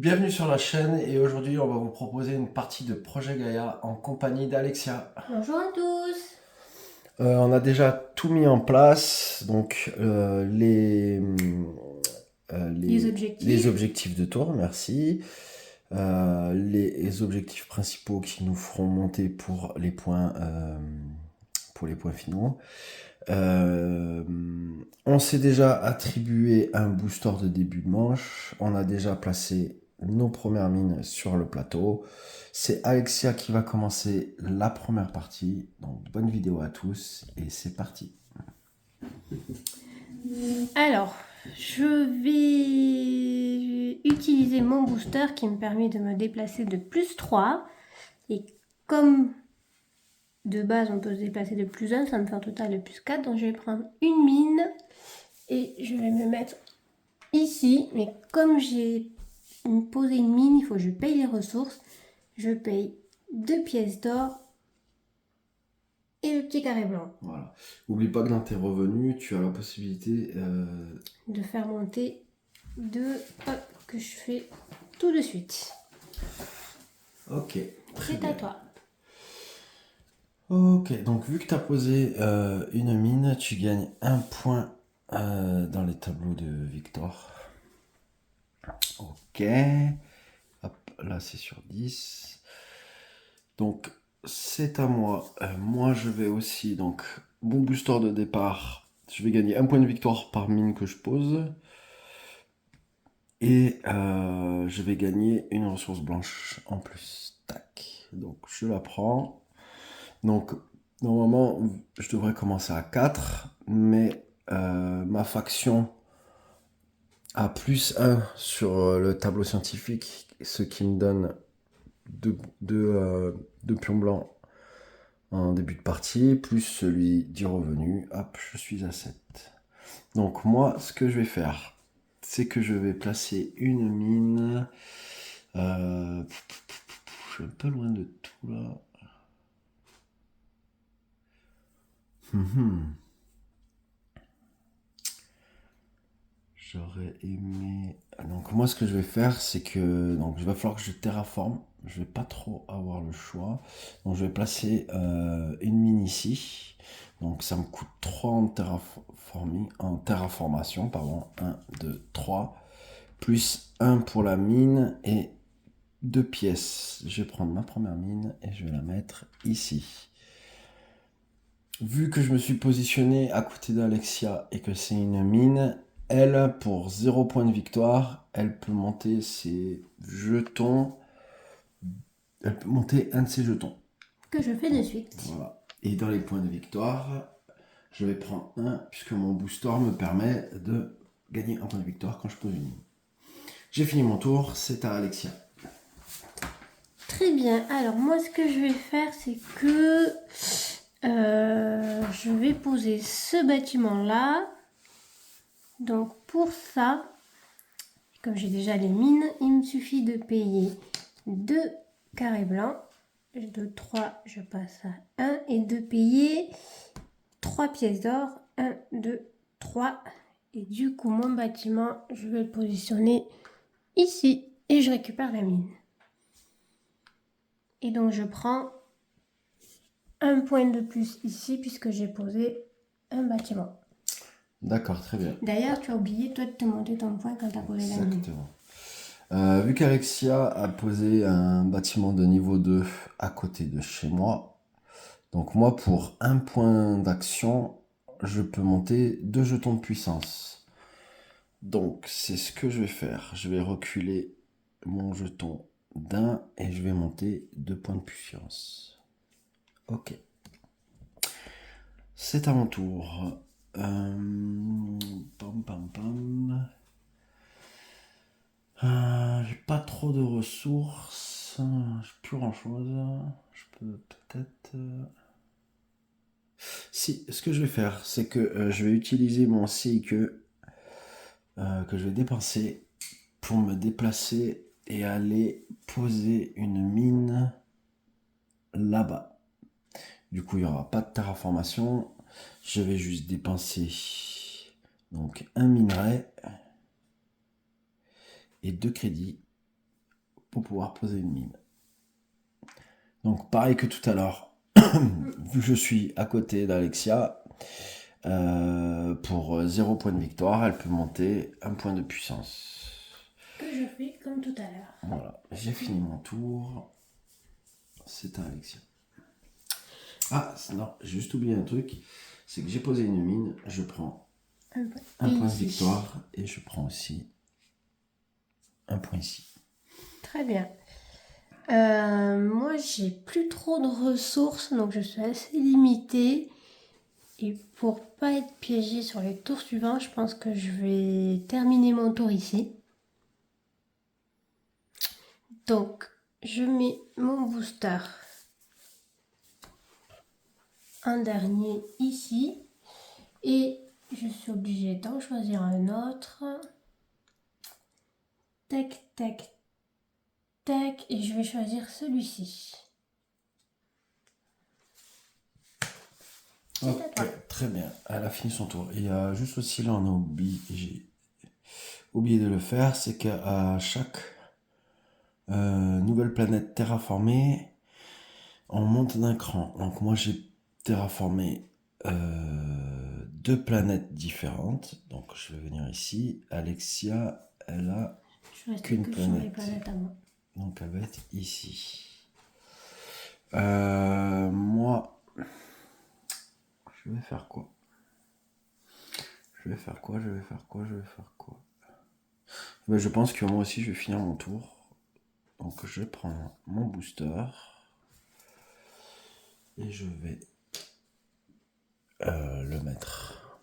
Bienvenue sur la chaîne et aujourd'hui on va vous proposer une partie de Projet Gaïa en compagnie d'Alexia. Bonjour à tous. On a déjà tout mis en place, donc Les les objectifs. objectifs de tour, merci. Les objectifs principaux qui nous feront monter pour les points finaux. On s'est déjà attribué un booster de début de manche. On a déjà placé nos premières mines sur le plateau. C'est Alexia qui va commencer la première partie. Donc bonne vidéo à tous et c'est parti. Alors, je vais utiliser mon booster qui me permet de me déplacer de plus 3. Et comme de base on peut se déplacer de plus 1, ça me fait un total de plus 4. Donc je vais prendre une mine et je vais me mettre ici. Mais comme j'ai posé une mine, il faut que je paye les ressources. Je paye 2 pièces d'or et le petit carré blanc. Voilà. N'oublie pas que dans tes revenus, tu as la possibilité de faire monter que je fais tout de suite. Ok. C'est à toi. Ok, donc vu que tu as posé une mine, tu gagnes un point dans les tableaux de Victor. Ok. Hop, là c'est sur 10. Donc c'est à moi. Moi je vais aussi, donc mon booster de départ, je vais gagner un point de victoire par mine que je pose. Et je vais gagner une ressource blanche en plus. Tac. Donc je la prends. Donc normalement je devrais commencer à 4. Mais ma faction a plus 1 sur le tableau scientifique. Ce qui me donne deux pions blancs en début de partie, plus celui du revenu, hop, je suis à 7. Donc moi, ce que je vais faire, c'est que je vais placer une mine. Je suis un peu loin de tout là. J'aurais aimé. Donc moi, ce que je vais faire, c'est que donc il va falloir que je terraforme. Je vais pas trop avoir le choix. Donc je vais placer une mine ici. Donc ça me coûte 3 en terraformation, pardon. 1, 2, 3. Plus 1 pour la mine et 2 pièces. Je vais prendre ma première mine et je vais la mettre ici. Vu que je me suis positionné à côté d'Alexia et que c'est une mine, elle, pour 0 point de victoire, elle peut monter ses jetons. Elle peut monter un de ses jetons. Que je fais de suite. Voilà. Et dans les points de victoire, je vais prendre un, puisque mon booster me permet de gagner un point de victoire quand je pose une mine. J'ai fini mon tour, c'est à Alexia. Très bien. Alors moi, ce que je vais faire, c'est que je vais poser ce bâtiment-là. Donc pour ça, comme j'ai déjà les mines, il me suffit de payer 2 carrés blancs. De 3, je passe à 1 et de payer 3 pièces d'or. 1, 2, 3. Et du coup, mon bâtiment, je vais le positionner ici et je récupère la mine. Et donc, je prends un point de plus ici puisque j'ai posé un bâtiment. D'accord, très bien. D'ailleurs, tu as oublié, toi, de te monter ton point quand tu as posé la mine. Exactement. Vu qu'Alexia a posé un bâtiment de niveau 2 à côté de chez moi, donc moi pour un point d'action, je peux monter 2 jetons de puissance. Donc c'est ce que je vais faire. Je vais reculer mon jeton d'un et je vais monter 2 points de puissance. Ok. C'est à mon tour. Pam pam pam. J'ai pas trop de ressources. J'ai plus grand chose. Je peux peut-être. Si, ce que je vais faire, c'est que je vais utiliser mon CIQ que je vais dépenser pour me déplacer et aller poser une mine là-bas. Du coup, il n'y aura pas de terraformation. Je vais juste dépenser donc un minerai et 2 crédits. pour pouvoir poser une mine. Donc pareil que tout à l'heure, vu que je suis à côté d'Alexia, pour 0 point de victoire, elle peut monter 1 point de puissance. Que je fais comme tout à l'heure. Voilà, j'ai fini mon tour. C'est à Alexia. Ah, non, j'ai juste oublié un truc. C'est que j'ai posé une mine, je prends un point de victoire et je prends aussi un point ici. Très bien. Moi, j'ai plus trop de ressources, donc je suis assez limitée. Et pour pas être piégée sur les tours suivants, je pense que je vais terminer mon tour ici. Donc, je mets mon booster en dernier ici. Et je suis obligée d'en choisir un autre. Tac, tac, tac. Et je vais choisir celui-ci. Ok, très bien. Elle a fini son tour. Il y a juste aussi là, j'ai oublié de le faire, c'est qu'à chaque nouvelle planète terraformée, on monte d'un cran. Donc moi j'ai terraformé 2 planètes différentes. Donc je vais venir ici. Alexia, elle a qu'une planète. Donc elle va être ici. Moi, je vais faire quoi? Ben, je pense que moi aussi je vais finir mon tour. Donc je prends mon booster. Et je vais le mettre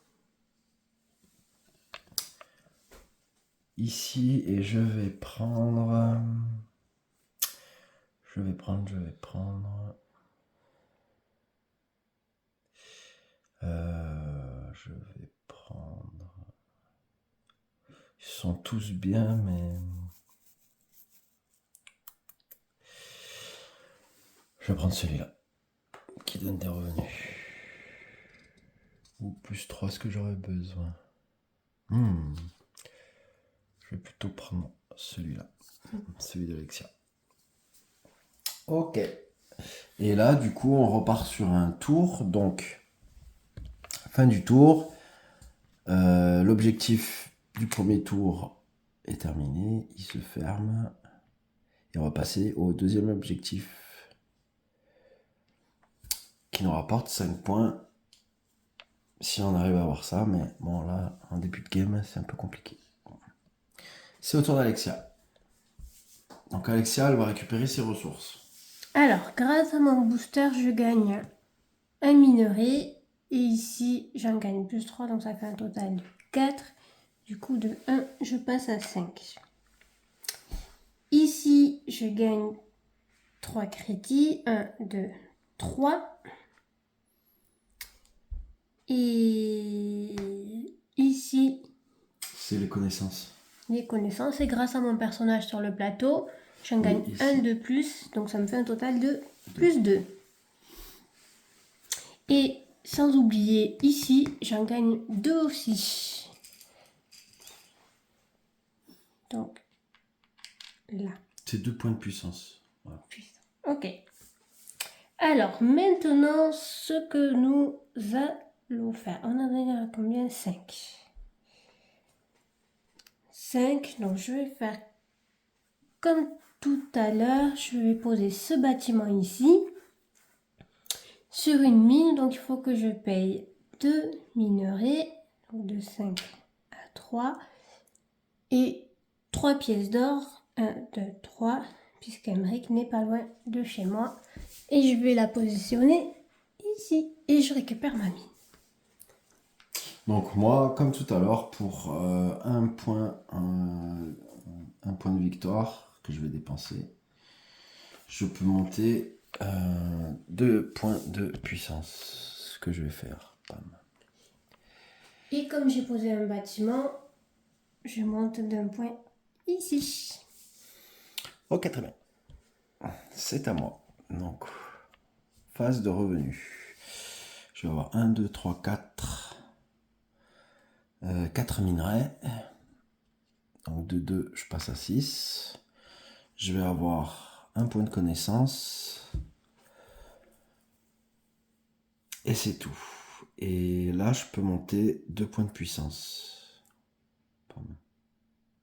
ici. Et je vais prendre... Je vais prendre... Ils sont tous bien, mais... Je vais prendre celui-là, qui donne des revenus. Ou plus 3, ce que j'aurais besoin. Je vais plutôt prendre celui-là, celui d'Alexia. Ok. Et là, du coup, on repart sur un tour. Donc, fin du tour. L'objectif du premier tour est terminé. Il se ferme. Et on va passer au deuxième objectif qui nous rapporte 5 points. Si on arrive à avoir ça, mais bon là, en début de game, c'est un peu compliqué. C'est au tour d'Alexia. Donc Alexia, elle va récupérer ses ressources. Alors, grâce à mon booster, je gagne un minerai. Et ici, j'en gagne plus 3, donc ça fait un total de 4. Du coup, de 1, je passe à 5. Ici, je gagne 3 crédits. 1, 2, 3. Et ici, c'est les connaissances. Les connaissances. Et grâce à mon personnage sur le plateau, j'en gagne un de plus. Donc ça me fait un total de plus 2. Et sans oublier, ici, j'en gagne 2 aussi. Donc, là. C'est 2 points de puissance. Voilà. Ok. Alors, maintenant, ce que nous allons faire. On en a combien? 5. 5. Donc, je vais faire comme tout à l'heure. Je vais poser ce bâtiment ici. Sur une mine, donc il faut que je paye 2 minerais. Donc de 5 à 3. Et 3 pièces d'or. 1, 2, 3. Puisqu'Emeric n'est pas loin de chez moi. Et je vais la positionner ici. Et je récupère ma mine. Donc moi, comme tout à l'heure, pour un point de victoire que je vais dépenser, je peux monter 2 points de puissance. Ce que je vais faire. Bam. Et comme j'ai posé un bâtiment, je monte d'un point ici. Ok, très bien. C'est à moi. Donc, phase de revenu. Je vais avoir 1, 2, 3, 4. 4 minerais. Donc de 2, je passe à 6. je vais avoir un point de connaissance. Et c'est tout. Et là, je peux monter 2 points de puissance. Pardon.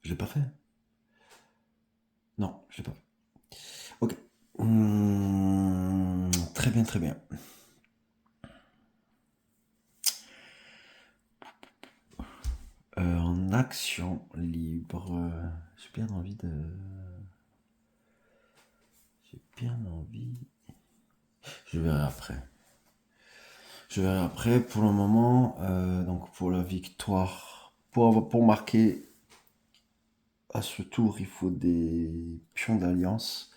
Je l'ai pas fait? Non, je l'ai pas fait. Ok. Très bien, très bien. En action libre, j'ai bien envie de... J'ai bien envie... Je verrai après. Je verrai après. Pour le moment, donc pour la victoire, pour marquer à ce tour, il faut des pions d'alliance.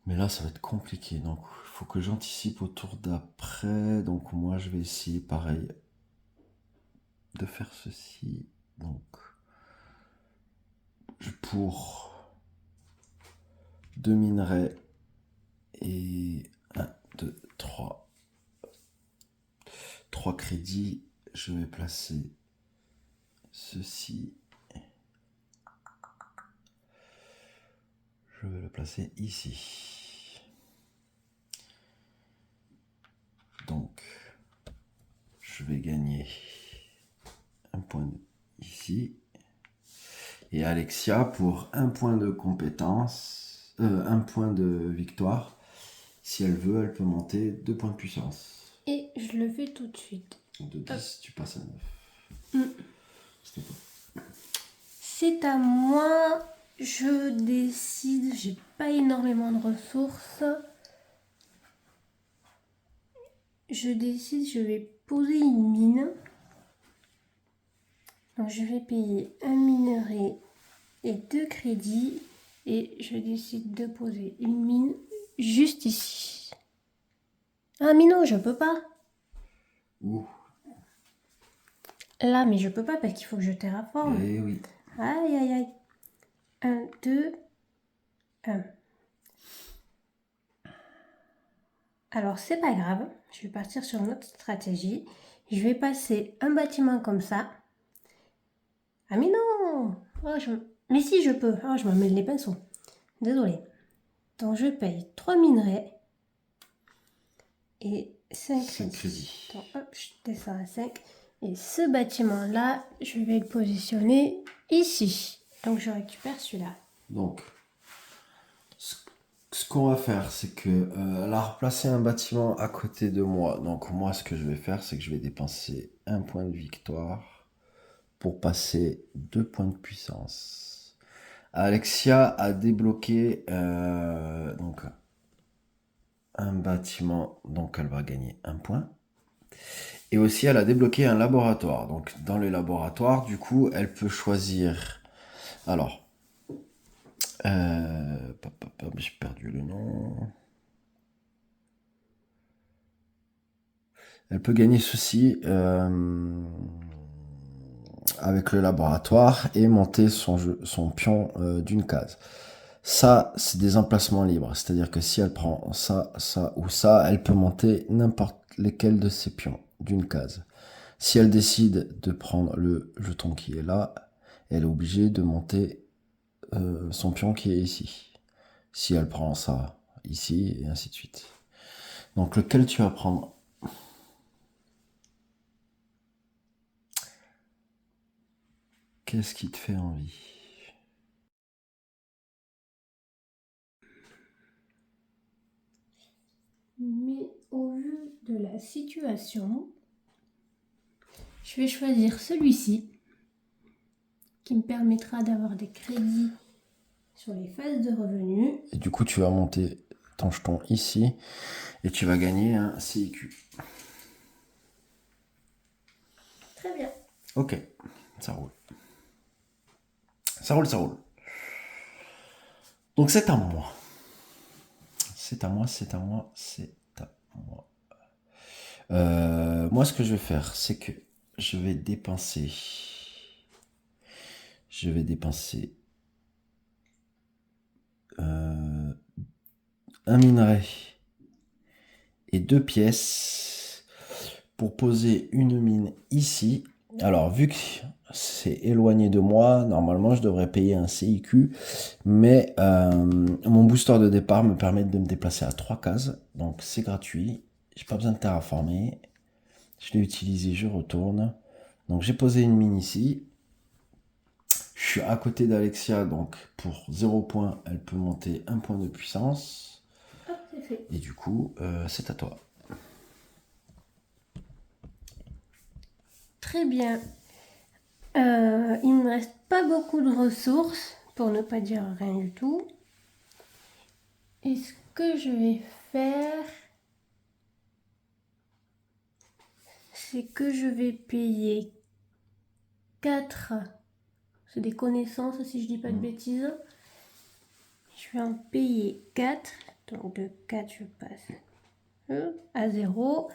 Mais là, ça va être compliqué. Donc, il faut que j'anticipe au tour d'après. Donc, moi, je vais essayer pareil de faire ceci. Donc, pour 2 minerais et 1, 2, 3. 3 crédits. Je vais placer ceci. Je vais le placer ici. Donc, je vais gagner un point ici. Et Alexia, pour un point de compétence, un point de victoire, si elle veut, elle peut monter 2 points de puissance. Et je le fais tout de suite. De 10, tu passes à 9. C'était quoi? C'est à moi. Je décide. J'ai pas énormément de ressources. Je décide, je vais poser une mine. Donc je vais payer un minerai et 2 crédits. Et je décide de poser une mine juste ici. Ah mais non, je peux pas. Ouh. Là, mais je peux pas parce qu'il faut que je terraforme. Eh oui. Aïe aïe aïe. 1, 2, 1. Alors c'est pas grave, je vais partir sur une autre stratégie. Je vais passer un bâtiment comme ça. Ah mais non, mais si je peux. Oh, je me mêle les pinceaux. Désolée. Donc je paye 3 minerais et 5 crédits. Donc hop, je descends à 5. Et ce bâtiment-là, je vais le positionner ici. Donc je récupère celui-là. Donc, ce qu'on va faire, c'est que elle a replacé un bâtiment à côté de moi. Donc moi, ce que je vais faire, c'est que je vais dépenser un point de victoire pour passer 2 points de puissance. Alexia a débloqué donc un bâtiment, donc elle va gagner un point. Et aussi, elle a débloqué un laboratoire. Donc dans le laboratoire, du coup, elle peut choisir. Alors, j'ai perdu le nom. Elle peut gagner ceci avec le laboratoire et monter son pion d'une case. Ça, c'est des emplacements libres. C'est-à-dire que si elle prend ça, ça ou ça, elle peut monter n'importe lesquels de ses pions d'une case. Si elle décide de prendre le jeton qui est là, elle est obligée de monter son pion qui est ici. Si elle prend ça ici, et ainsi de suite. Donc lequel tu vas prendre? Qu'est-ce qui te fait envie? Mais au vu de la situation, je vais choisir celui-ci qui me permettra d'avoir des crédits sur les phases de revenus. Et du coup, tu vas monter ton jeton ici et tu vas gagner un CIQ. Très bien. Ok, ça roule. Ça roule, ça roule. Donc c'est à moi. C'est à moi, c'est à moi, c'est à moi. Moi, ce que je vais faire, c'est que je vais dépenser. Je vais dépenser un minerai et 2 pièces pour poser une mine ici Alors, vu que c'est éloigné de moi, normalement, je devrais payer un CIQ, mais mon booster de départ me permet de me déplacer à 3 cases, donc c'est gratuit. J'ai pas besoin de terraformer. Je l'ai utilisé, je retourne. Donc, j'ai posé une mine ici. Je suis à côté d'Alexia, donc pour 0 point, elle peut monter 1 point de puissance. Hop, c'est fait. Et du coup, c'est à toi. Très bien. Il ne me reste pas beaucoup de ressources, pour ne pas dire rien du tout. Et ce que je vais faire, c'est que je vais payer 4. C'est des connaissances, si je dis pas de bêtises. Je vais en payer 4. Donc de 4, je passe à 0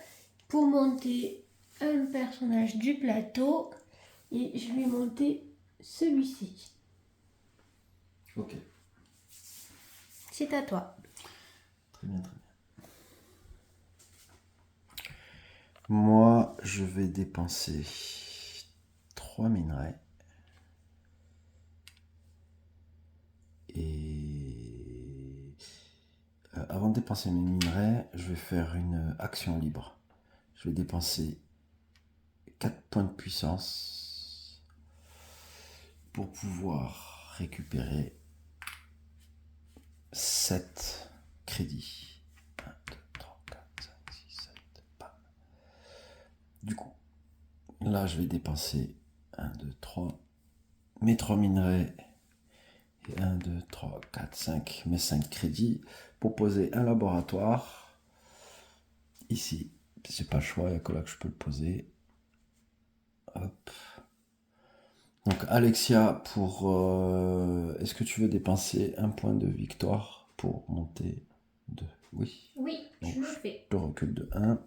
pour monter un personnage du plateau. Et je vais monter celui-ci. Ok. C'est à toi. Très bien, très bien. Moi, je vais dépenser 3 minerais. Et avant de dépenser mes minerais, je vais faire une action libre. Je vais dépenser 4 points de puissance pour pouvoir récupérer 7 crédits. 1, 2, 3, 4, 5, 6, 7. Bam. Du coup, là, je vais dépenser 1, 2, 3. Mes 3 minerais. Et 1, 2, 3, 4, 5. Mes 5 crédits pour poser un laboratoire. Ici. J'ai pas le choix, il n'y a que là que je peux le poser. Hop. Donc Alexia, pour est-ce que tu veux dépenser un point de victoire pour monter 2? Oui. Oui, Donc, je le fais. je recule de 1.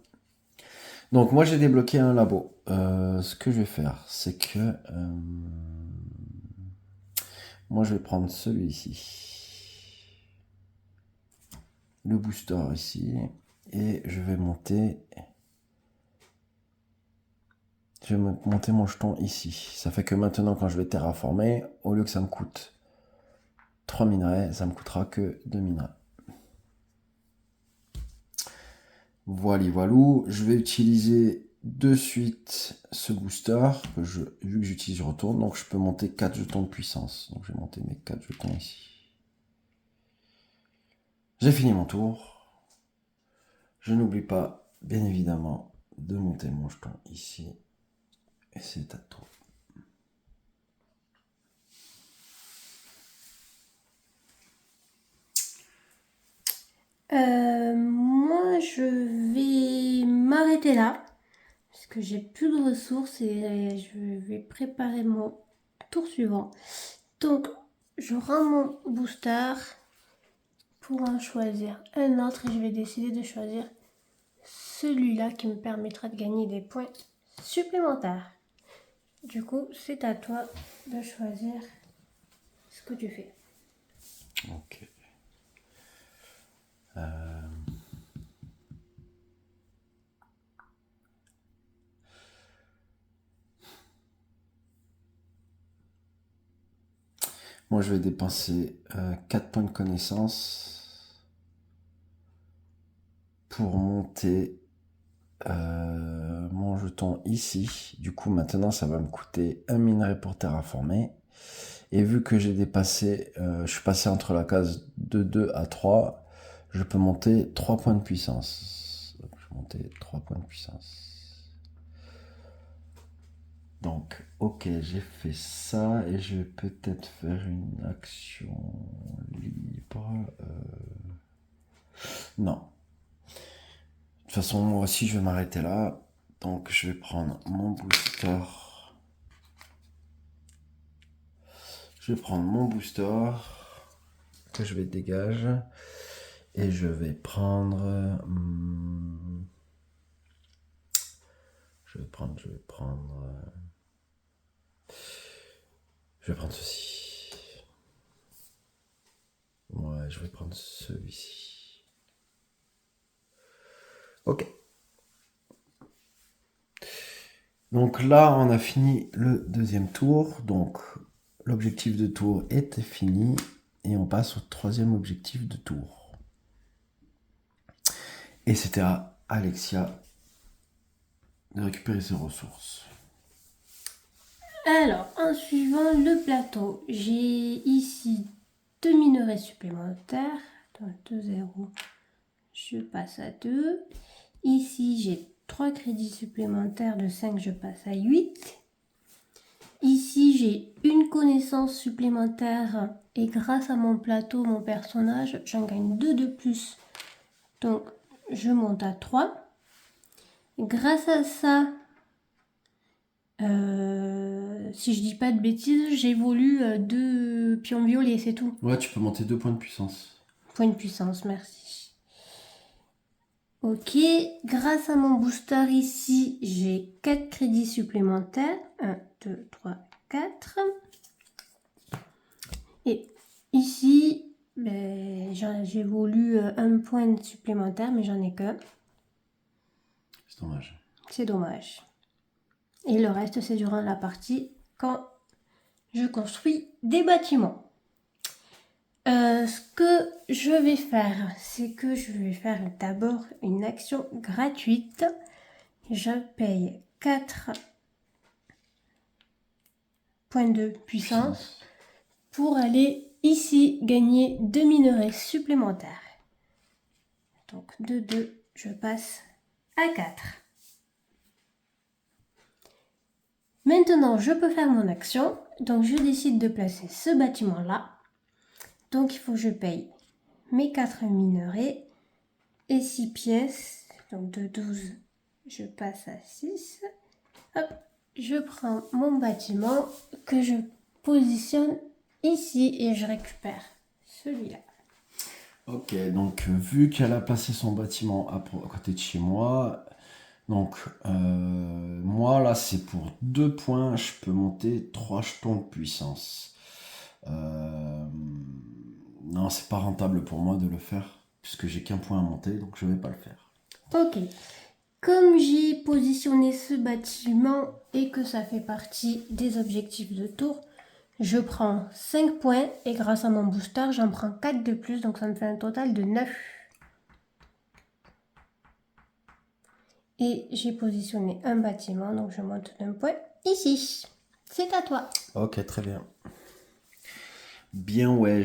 Donc moi j'ai débloqué un labo. Ce que je vais faire, c'est que moi je vais prendre celui-ci. Le booster ici. Et je vais monter. Je vais monter mon jeton ici. Ça fait que maintenant quand je vais terraformer, au lieu que ça me coûte 3 minerais, ça me coûtera que 2 minerais. Voilà, voilou. Je vais utiliser de suite ce booster. Vu que j'utilise, je retourne. Donc je peux monter 4 jetons de puissance. Donc je vais monter mes 4 jetons ici. J'ai fini mon tour. Je n'oublie pas, bien évidemment, de monter mon jeton ici. Et c'est à toi. Moi, je vais m'arrêter là, parce que j'ai plus de ressources et je vais préparer mon tour suivant. Donc, je rends mon booster pour en choisir un autre et je vais décider de choisir celui-là qui me permettra de gagner des points supplémentaires. Du coup, c'est à toi de choisir ce que tu fais. Ok. Moi, je vais dépenser 4 points de connaissance pour monter mon jeton ici. Du coup, maintenant, ça va me coûter un minerai pour terraformer. Et vu que j'ai dépassé, je suis passé entre la case de 2 à 3, je peux monter 3 points de puissance. Donc, je vais monter 3 points de puissance. Donc, ok, j'ai fait ça et je vais peut-être faire une action libre. Non. De toute façon, moi aussi, je vais m'arrêter là. Donc, je vais prendre mon booster. Je vais prendre mon booster que je vais dégager. Et je vais prendre... je vais prendre ceci. Ouais, je vais prendre celui-ci. Ok. Donc là, on a fini le deuxième tour. Donc l'objectif de tour était fini. Et on passe au troisième objectif de tour. Et c'était à Alexia de récupérer ses ressources. Alors, en suivant le plateau, j'ai ici 2 minerais supplémentaires. Donc 2 0, je passe à 2. Ici, j'ai 3 crédits supplémentaires de 5, je passe à 8. Ici, j'ai une connaissance supplémentaire et grâce à mon plateau, mon personnage, j'en gagne 2 de plus. Donc, je monte à 3. Grâce à ça, si je dis pas de bêtises, j'évolue 2 pions violets, c'est tout. Ouais, tu peux monter 2 points de puissance. Point de puissance, merci. Ok, grâce à mon booster ici, j'ai 4 crédits supplémentaires. 1, 2, 3, 4. Et ici, j'évolue un point supplémentaire, mais j'en ai qu'un. C'est dommage. C'est dommage. Et le reste, c'est durant la partie quand je construis des bâtiments. Ce que je vais faire, c'est que je vais faire d'abord une action gratuite. Je paye 4 points de puissance pour aller ici gagner 2 minerais supplémentaires. Donc de 2, je passe à 4. Maintenant, je peux faire mon action. Donc je décide de placer ce bâtiment-là. Donc il faut que je paye mes 4 minerais et 6 pièces. Donc de 12, je passe à 6. Hop, je prends mon bâtiment que je positionne ici et je récupère celui-là. Ok, donc vu qu'elle a placé son bâtiment à côté de chez moi, donc moi là c'est pour 2 points, je peux monter 3 jetons de puissance. Non, c'est pas rentable pour moi de le faire, puisque j'ai qu'un point à monter, donc je vais pas le faire. Ok, comme j'ai positionné ce bâtiment et que ça fait partie des objectifs de tour, je prends 5 points et grâce à mon booster, j'en prends 4 de plus, donc ça me fait un total de 9. Et j'ai positionné un bâtiment, donc je monte d'un point ici. C'est à toi. Ok, très bien. Bien ouais.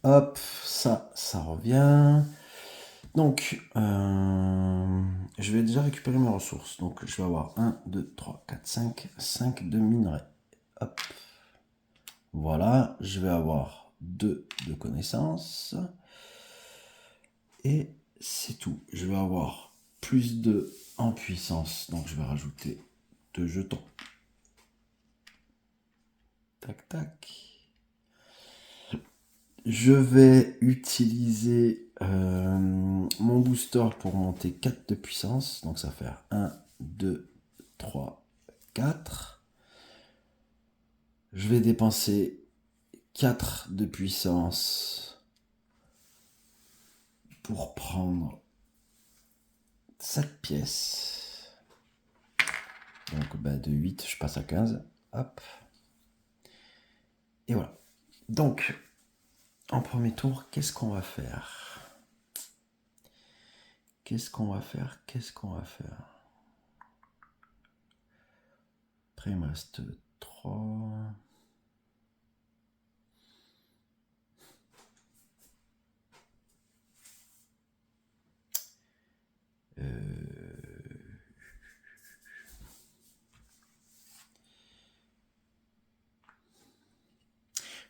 Hop, ça revient. Donc, je vais déjà récupérer mes ressources. Donc, je vais avoir 1, 2, 3, 4, 5 de minerais. Hop. Voilà, je vais avoir 2 de connaissances. Et c'est tout. Je vais avoir plus 2 en puissance. Donc, je vais rajouter 2 jetons. Tac, tac. Je vais utiliser mon booster pour monter 4 de puissance. Donc ça va faire 1, 2, 3, 4. Je vais dépenser 4 de puissance pour prendre 7 pièces. Donc de 8, je passe à 15. Hop. Et voilà. Donc, en premier tour, qu'est-ce qu'on va faire? Qu'est-ce qu'on va faire? Après, il me reste 3.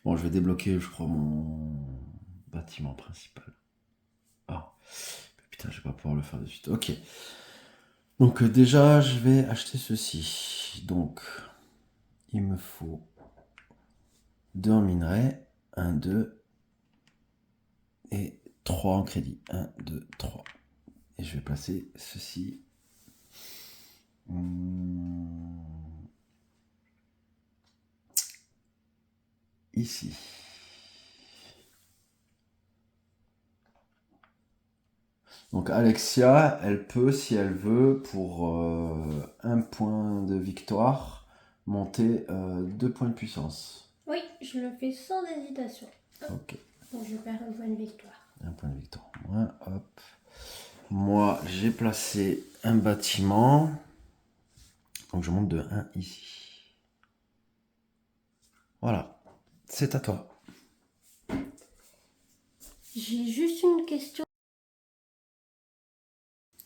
Bon, je vais débloquer, je crois, mon bâtiment principal. Ah, putain, je vais pas pouvoir le faire de suite. Ok. Donc déjà, je vais acheter ceci. Donc, il me faut 2 en minerai, 1, 2 et 3 en crédit. 1, 2, 3. Et je vais placer ceci. Ici. Donc Alexia, elle peut, si elle veut, pour un point de victoire, monter 2 points de puissance. Oui, je le fais sans hésitation. Ok, Donc je perds un point de victoire. un point de victoire en moins, hop. Moi, j'ai placé un bâtiment. Donc je monte de 1 ici. Voilà, c'est à toi. J'ai juste une question.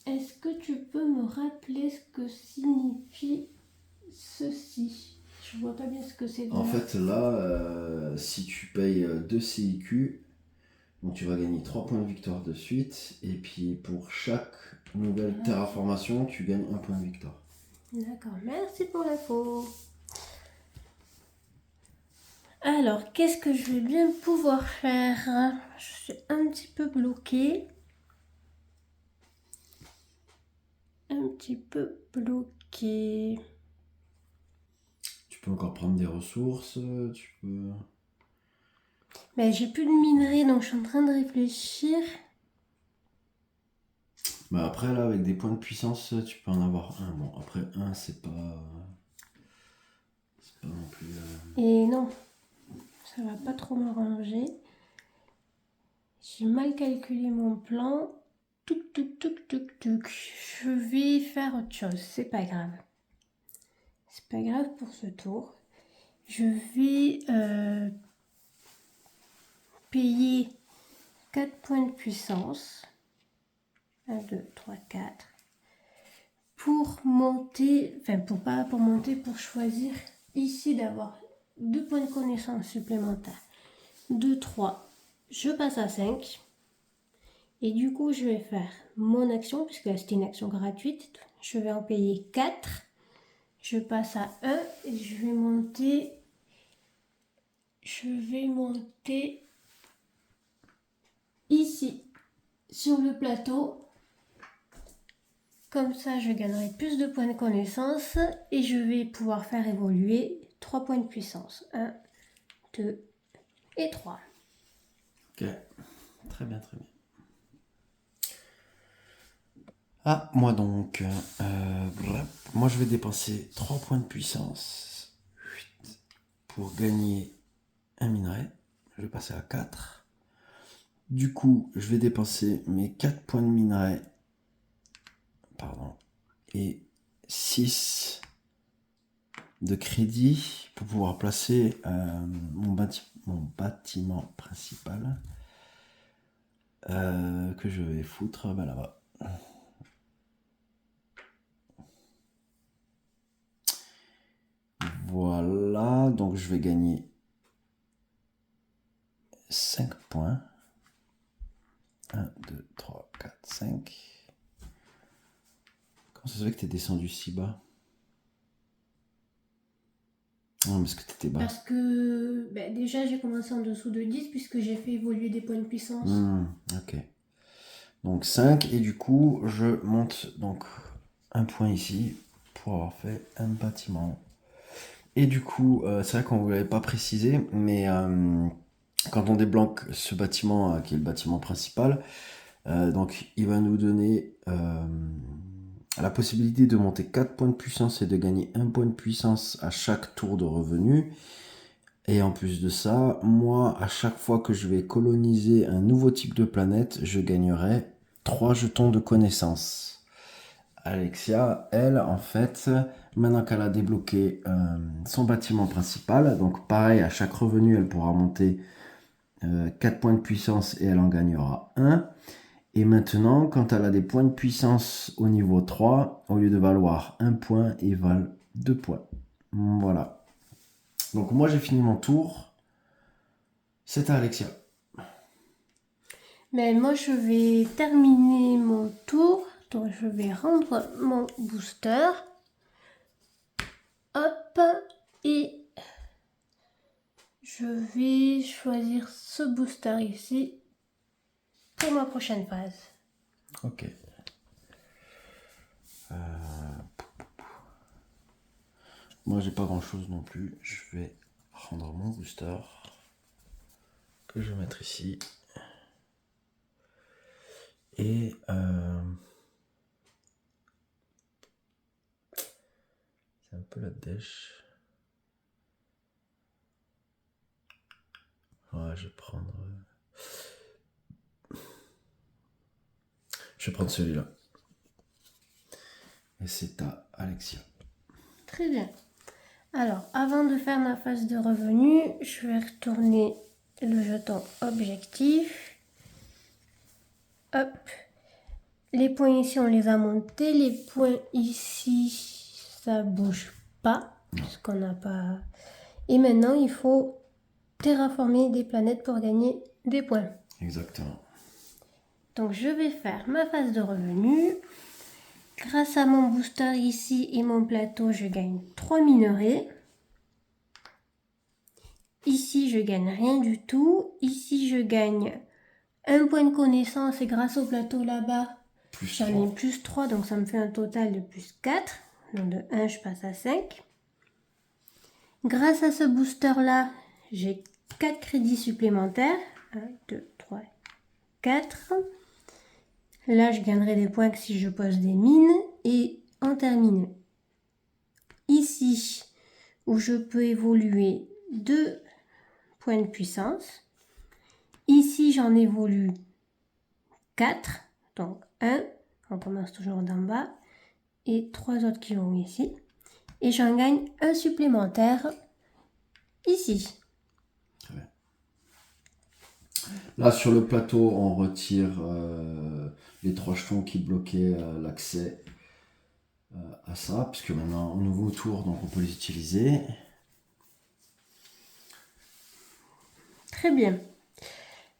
Est-ce que tu peux me rappeler ce que signifie ceci? Je vois pas bien ce que c'est. En fait, là, si tu payes 2 CIQ, donc tu vas gagner 3 points de victoire de suite. Et puis pour chaque nouvelle terraformation, tu gagnes 1 point de victoire. D'accord, merci pour l'info. Alors, qu'est-ce que je vais bien pouvoir faire? Je suis un petit peu bloquée. Un petit peu bloquée. Tu peux encore prendre des ressources, tu peux... Mais j'ai plus de minerais, donc je suis en train de réfléchir. Bah après, là, avec des points de puissance, tu peux en avoir un. Bon, après, un, c'est pas... C'est pas non plus... Et non, ça va pas trop m'arranger. J'ai mal calculé mon plan. Touc, touc, touc, touc, touc. Je vais faire autre chose, c'est pas grave. C'est pas grave pour ce tour. Je vais payer 4 points de puissance. 1, 2, 3, 4. Pour monter, enfin pour monter, pour choisir ici d'avoir 2 points de connaissance supplémentaires. 2, 3. Je passe à 5. Et du coup, je vais faire mon action, puisque c'était une action gratuite. Je vais en payer 4. Je passe à 1 et je vais monter. Ici, sur le plateau. Comme ça, je gagnerai plus de points de connaissance et je vais pouvoir faire évoluer 3 points de puissance. 1, 2 et 3. Ok, très bien, très bien. Ah, moi donc, moi je vais dépenser 3 points de puissance pour gagner un minerai. Je vais passer à 4. Du coup, je vais dépenser mes 4 points de minerai, pardon, et 6 de crédit pour pouvoir placer mon bâtiment principal que je vais foutre là-bas. Voilà, donc je vais gagner 5 points. 1, 2, 3, 4, 5. Comment ça se fait que t'es descendu si bas? Non, parce que t'étais bas. Parce que déjà, j'ai commencé en dessous de 10 puisque j'ai fait évoluer des points de puissance. Ok. Donc 5, et du coup, je monte donc un point ici pour avoir fait un bâtiment. Et du coup, c'est vrai qu'on ne vous l'avait pas précisé, mais quand on débloque ce bâtiment, qui est le bâtiment principal, donc il va nous donner la possibilité de monter 4 points de puissance et de gagner 1 point de puissance à chaque tour de revenu. Et en plus de ça, moi, à chaque fois que je vais coloniser un nouveau type de planète, je gagnerai 3 jetons de connaissance. Alexia, elle, en fait, maintenant qu'elle a débloqué son bâtiment principal, donc pareil, à chaque revenu, elle pourra monter 4 points de puissance et elle en gagnera 1. Et maintenant, quand elle a des points de puissance au niveau 3, au lieu de valoir 1 point, ils valent 2 points. Voilà. Donc moi, j'ai fini mon tour. C'est à Alexia. Mais moi, je vais terminer mon tour. Donc, je vais rendre mon booster. Hop. Et je vais choisir ce booster ici pour ma prochaine phase. Ok. Moi, j'ai pas grand chose non plus. Je vais rendre mon booster que je vais mettre ici. Et c'est un peu la dèche. Ouais, je vais prendre celui-là. Et c'est à Alexia. Très bien. Alors, avant de faire ma phase de revenu, je vais retourner le jeton objectif. Hop. Les points ici, on les a montés. Les points ici, ça bouge pas, puisqu'on n'a pas... Et maintenant, il faut terraformer des planètes pour gagner des points. Exactement. Donc, je vais faire ma phase de revenu. Grâce à mon booster ici et mon plateau, je gagne 3 minerais. Ici, je gagne rien du tout. Ici, je gagne un point de connaissance et grâce au plateau là-bas, j'en ai plus 3, donc ça me fait un total de plus 4. Donc de 1, je passe à 5. Grâce à ce booster-là, j'ai 4 crédits supplémentaires. 1, 2, 3, 4. Là, je gagnerai des points que si je pose des mines. Et en termine ici, où je peux évoluer 2 points de puissance. Ici, j'en évolue 4. Donc 1, on commence toujours d'en bas. Et 3 autres qui vont ici. Et j'en gagne un supplémentaire ici. Très bien. Là, sur le plateau, on retire les 3 jetons qui bloquaient l'accès à ça, puisque maintenant, un nouveau tour, donc on peut les utiliser. Très bien.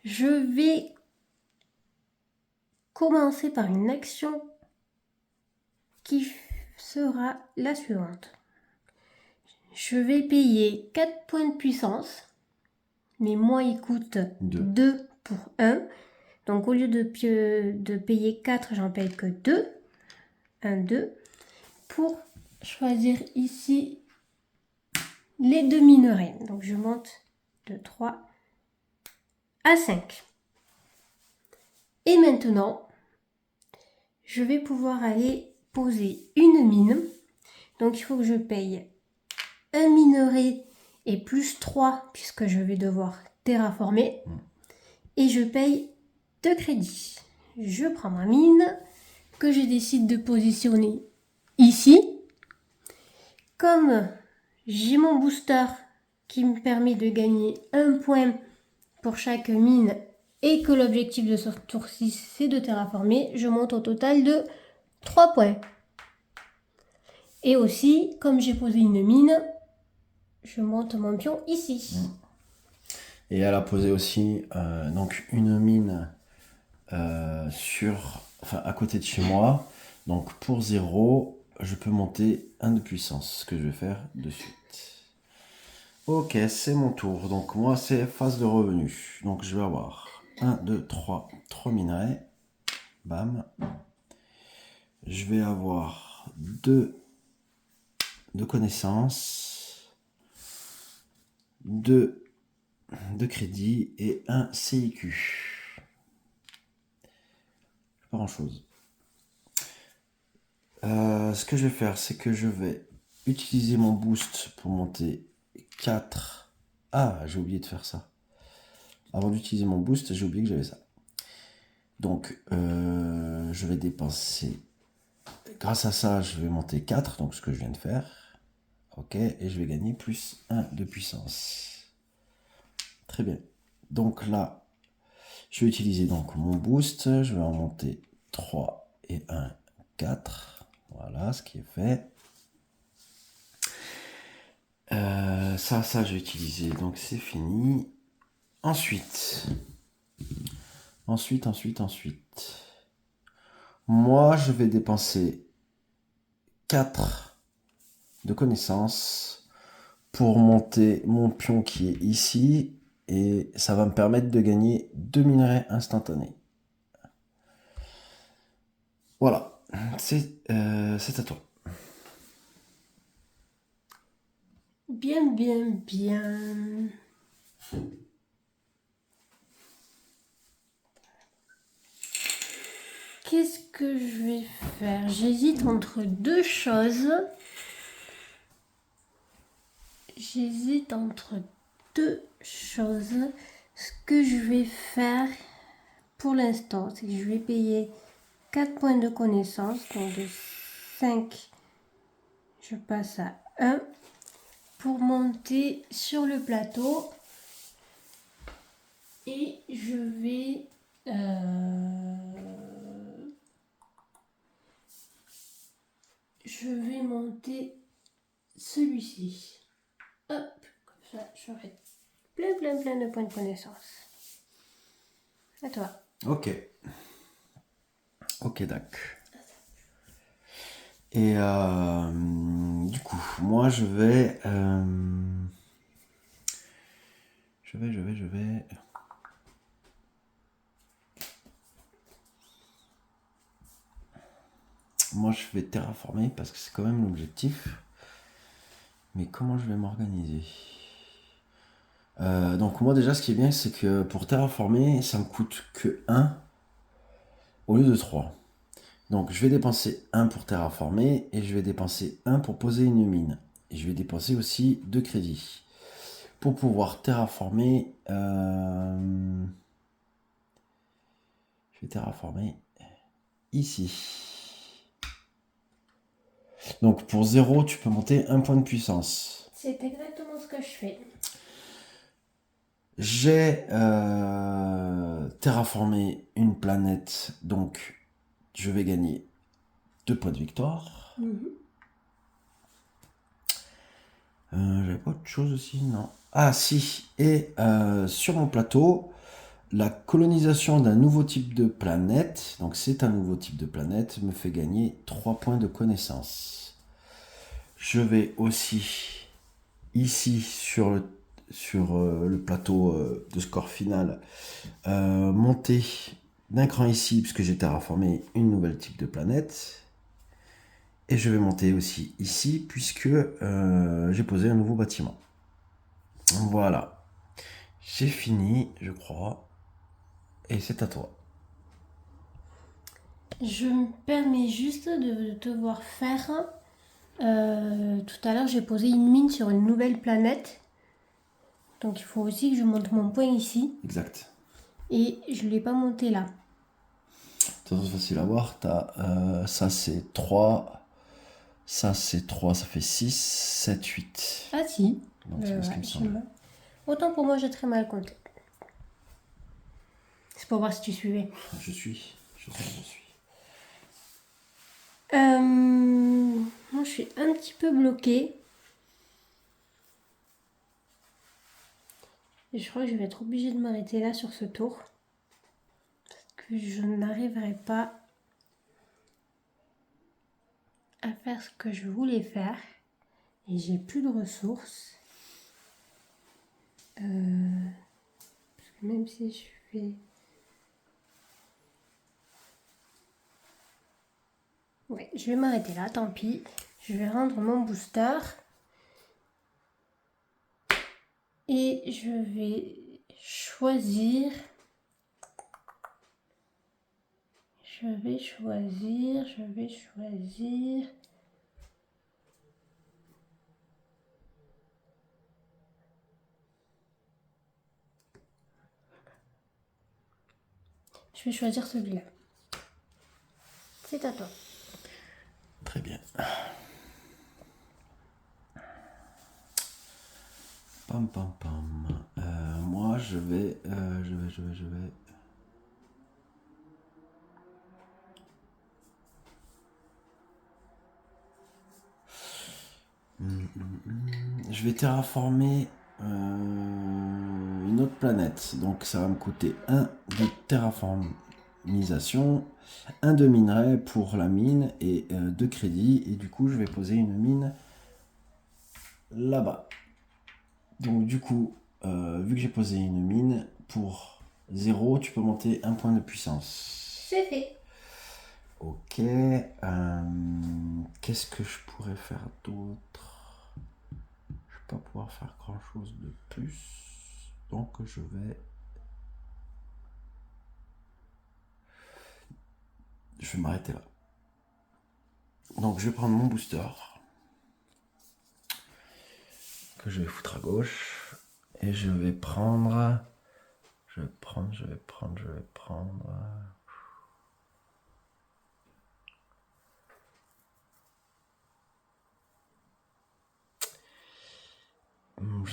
Je vais commencer par une action qui sera la suivante. Je vais payer 4 points de puissance, mais moi il coûte 2 pour 1. Donc au lieu de payer 4, j'en paye que 2. 1, 2. Pour choisir ici les 2 minerais. Donc je monte de 3 à 5. Et maintenant, je vais pouvoir aller poser une mine. Donc il faut que je paye un minerai et plus 3 puisque je vais devoir terraformer. Et je paye 2 crédits. Je prends ma mine que je décide de positionner ici. Comme j'ai mon booster qui me permet de gagner un point pour chaque mine et que l'objectif de ce tour-ci c'est de terraformer, je monte au total de 3 points. Et aussi, comme j'ai posé une mine, je monte mon pion ici. Et elle a posé aussi donc une mine à côté de chez moi. Donc pour 0, je peux monter 1 de puissance, ce que je vais faire de suite. Ok, c'est mon tour. Donc moi, c'est phase de revenu. Donc je vais avoir 1, 2, 3 minerais. Bam. Je vais avoir 2 de connaissances, 2 de crédit et 1 CIQ. Pas grand chose. Ce que je vais faire, c'est que je vais utiliser mon boost pour monter 4. Ah, j'ai oublié de faire ça. Avant d'utiliser mon boost, j'ai oublié que j'avais ça. Donc, je vais dépenser. Grâce à ça, je vais monter 4, donc ce que je viens de faire. Ok, et je vais gagner plus 1 de puissance. Très bien. Donc là, je vais utiliser donc mon boost. Je vais en monter 3 et 1, 4. Voilà ce qui est fait. Ça, j'ai utilisé, donc c'est fini. Ensuite. Moi, je vais dépenser 4 de connaissances pour monter mon pion qui est ici. Et ça va me permettre de gagner 2 minerais instantanés. Voilà, c'est à toi. Bien, bien, bien. qu'est-ce que je vais faire? J'hésite entre deux choses. J'hésite entre deux choses. Ce que je vais faire pour l'instant, c'est que je vais payer 4 points de connaissance. Donc de 5, je passe à 1 pour monter sur le plateau. Et je vais... je vais monter celui-ci. Hop, comme ça, j'aurai plein de points de connaissance. À toi. Ok. Ok, d'accord. Et du coup, moi je vais... Je vais... Moi je vais terraformer parce que c'est quand même l'objectif. Mais comment je vais m'organiser? Donc moi déjà ce qui est bien c'est que pour terraformer ça me coûte que 1 au lieu de 3. Donc je vais dépenser 1 pour terraformer et je vais dépenser 1 pour poser une mine. Et je vais dépenser aussi 2 crédits. Pour pouvoir terraformer, je vais terraformer ici. Donc pour 0 tu peux monter 1 point de puissance. C'est exactement ce que je fais. J'ai terraformé une planète, donc je vais gagner 2 points de victoire. J'avais pas autre chose aussi, non. Ah si, et sur mon plateau, la colonisation d'un nouveau type de planète, donc c'est un nouveau type de planète, me fait gagner 3 points de connaissance. Je vais aussi, ici, sur le plateau de score final, monter d'un cran ici, puisque j'ai terraformé une nouvelle type de planète. Et je vais monter aussi ici, puisque j'ai posé un nouveau bâtiment. Voilà. J'ai fini, je crois. Et c'est à toi. Je me permets juste de te voir faire. Tout à l'heure, j'ai posé une mine sur une nouvelle planète. Donc il faut aussi que je monte mon point ici. Exact. Et je ne l'ai pas monté là. C'est facile à voir. Ça c'est 3. Ça c'est 3, ça fait 6, 7, 8. Ah si. Donc c'est ce qui me semble. Autant pour moi, j'ai très mal compté. C'est pour voir si tu suivais. Je suis. Moi, je suis un petit peu bloquée. Et je crois que je vais être obligée de m'arrêter là sur ce tour. Parce que je n'arriverai pas à faire ce que je voulais faire. Et j'ai plus de ressources. Parce que même si je fais... Ouais, je vais m'arrêter là, tant pis. Je vais rendre mon booster. Et je vais choisir... Je vais choisir... Je vais choisir celui-là. C'est à toi. Très bien. Pam pam pam. Moi je vais. Je vais terraformer une autre planète. Donc ça va me coûter 1 de terraformisation, 1 de minerai pour la mine et 2 crédits. Et du coup, je vais poser une mine là-bas. Donc du coup, vu que j'ai posé une mine, pour 0, tu peux monter 1 point de puissance. C'est fait. Ok. Qu'est-ce que je pourrais faire d'autre? Je vais pas pouvoir faire grand chose de plus. Donc je vais je vais m'arrêter là. Donc je vais prendre mon booster que je vais foutre à gauche et je vais prendre. Je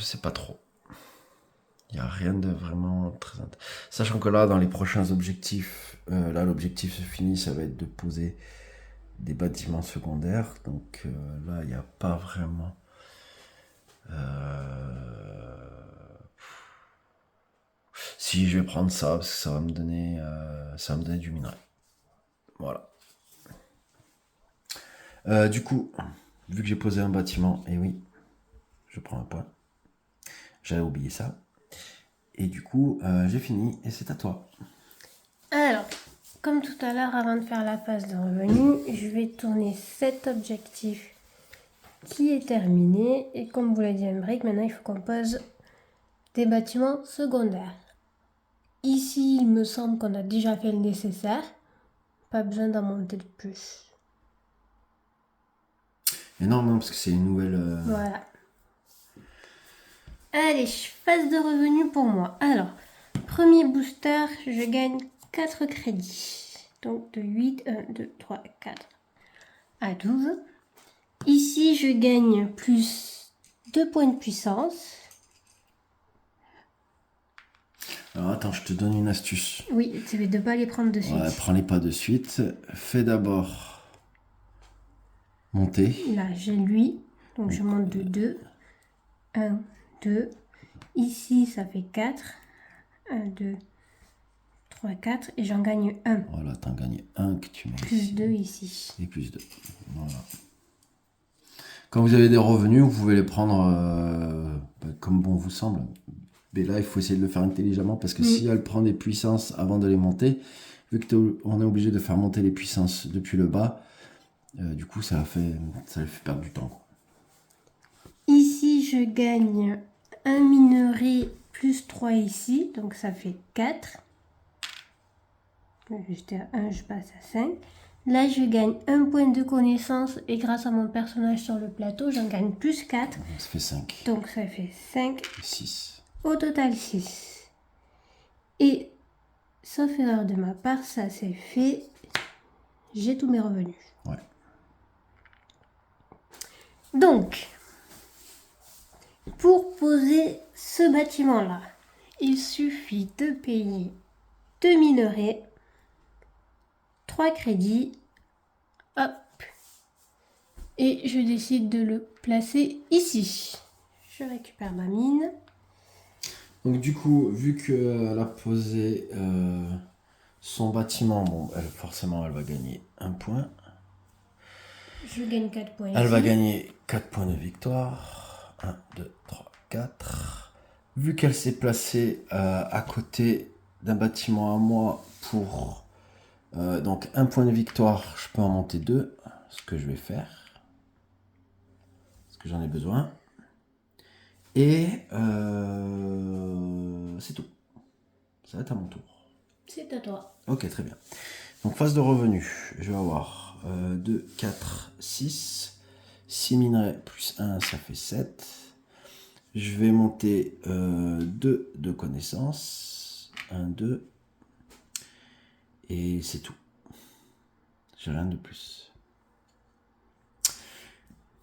sais pas trop. Il n'y a rien de vraiment très intéressant. Sachant que là, dans les prochains objectifs, là l'objectif se finit, ça va être de poser des bâtiments secondaires. Donc là, il n'y a pas vraiment... Si, je vais prendre ça, parce que ça va me donner du minerai. Voilà. Du coup, vu que j'ai posé un bâtiment, et oui, je prends un point. J'avais oublié ça. Et du coup, j'ai fini, et c'est à toi. Alors, comme tout à l'heure, avant de faire la phase de revenu, je vais tourner cet objectif qui est terminé. Et comme vous l'a dit Embrick, maintenant il faut qu'on pose des bâtiments secondaires. Ici, il me semble qu'on a déjà fait le nécessaire. Pas besoin d'en monter de plus. Mais non, parce que c'est une nouvelle... Voilà. Allez, phase de revenu pour moi. Alors, premier booster, je gagne 4 crédits. Donc de 8, 1, 2, 3, 4 à 12. Ici, je gagne plus 2 points de puissance. Alors attends, je te donne une astuce. Oui, c'est de ne pas les prendre de suite. Ouais, prends-les pas de suite. Fais d'abord monter. Là, j'ai lui. Donc je monte de 2. 1, 2. Ici, ça fait 4. 1, 2, 3, 4. Et j'en gagne 1. Voilà, t'en gagnes un que tu mets Plus ici. 2 ici. Et plus 2. Voilà. Quand vous avez des revenus, vous pouvez les prendre comme bon vous semble. Mais là, il faut essayer de le faire intelligemment parce que si elle prend des puissances avant de les monter, vu qu'on est obligé de faire monter les puissances depuis le bas, du coup, ça lui fait perdre du temps. Ici, je gagne un minerai plus 3 ici. Donc ça fait 4. J'étais à 1, je passe à 5. Là, je gagne un point de connaissance et grâce à mon personnage sur le plateau, j'en gagne plus 4. Donc, ça fait 5. Donc ça fait 5. 6. Au total 6. Et, sauf erreur de ma part, ça c'est fait. J'ai tous mes revenus. Ouais. Donc, pour poser ce bâtiment-là, il suffit de payer 2 minerais, 3 crédits, hop, et je décide de le placer ici. Je récupère ma mine. Donc du coup, vu qu'elle a posé son bâtiment, bon, forcément, elle va gagner un point. Je gagne 4 points Elle ici. va gagner 4 points de victoire. 1, 2, 3, 4. Vu qu'elle s'est placée à côté d'un bâtiment à moi pour donc un point de victoire, je peux en monter 2, ce que je vais faire. Parce que j'en ai besoin. Et c'est tout. Ça va être à mon tour. C'est à toi. Ok, très bien. Donc phase de revenu, je vais avoir 2, 4, 6. 6 minerais plus 1, ça fait 7. Je vais monter 2 de connaissances. 1, 2. Et c'est tout. J'ai rien de plus.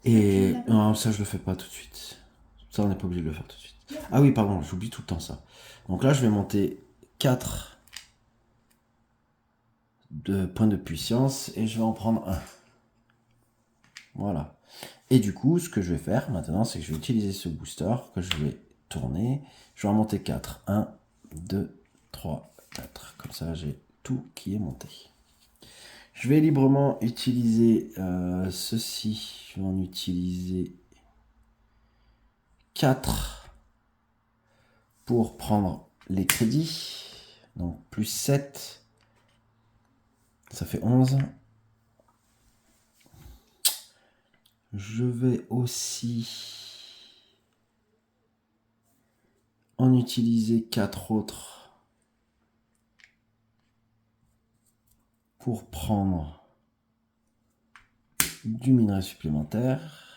Et non, ça je le fais pas tout de suite. Ça on n'est pas obligé de le faire tout de suite. Ah oui, pardon, j'oublie tout le temps ça. Donc là je vais monter 4 de points de puissance et je vais en prendre un. Voilà. Et du coup, ce que je vais faire maintenant, c'est que je vais utiliser ce booster que je vais tourner. Je vais en monter 4. 1, 2, 3, 4. Comme ça, j'ai tout qui est monté. Je vais librement utiliser ceci. Je vais en utiliser 4 pour prendre les crédits. Donc, plus 7. Ça fait 11. Je vais aussi en utiliser 4 autres pour prendre du minerai supplémentaire.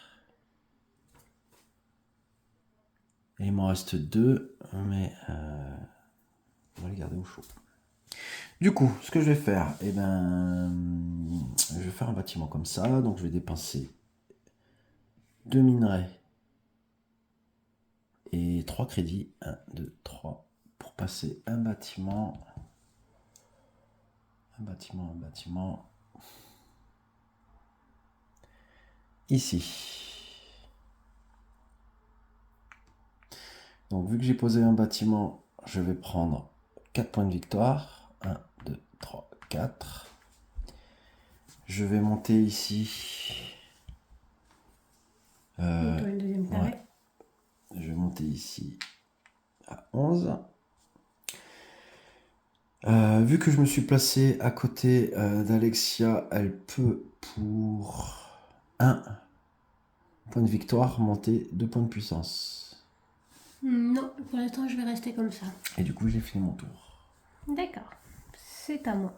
Et il m'en reste 2, mais on va les garder au chaud. Du coup, ce que je vais faire, je vais faire un bâtiment comme ça. Donc je vais dépenser 2 minerais et 3 crédits. 1, 2, 3 pour passer un bâtiment. Un bâtiment. Ici. Donc vu que j'ai posé un bâtiment, je vais prendre 4 points de victoire. 1, 2, 3, 4. Je vais monter ici. Monte-toi une deuxième carré. Ouais. Je vais monter ici à 11. Vu que je me suis placé à côté d'Alexia, elle peut pour 1 point de victoire monter 2 points de puissance. Non, pour l'instant, je vais rester comme ça. Et du coup, j'ai fini mon tour. D'accord, c'est à moi.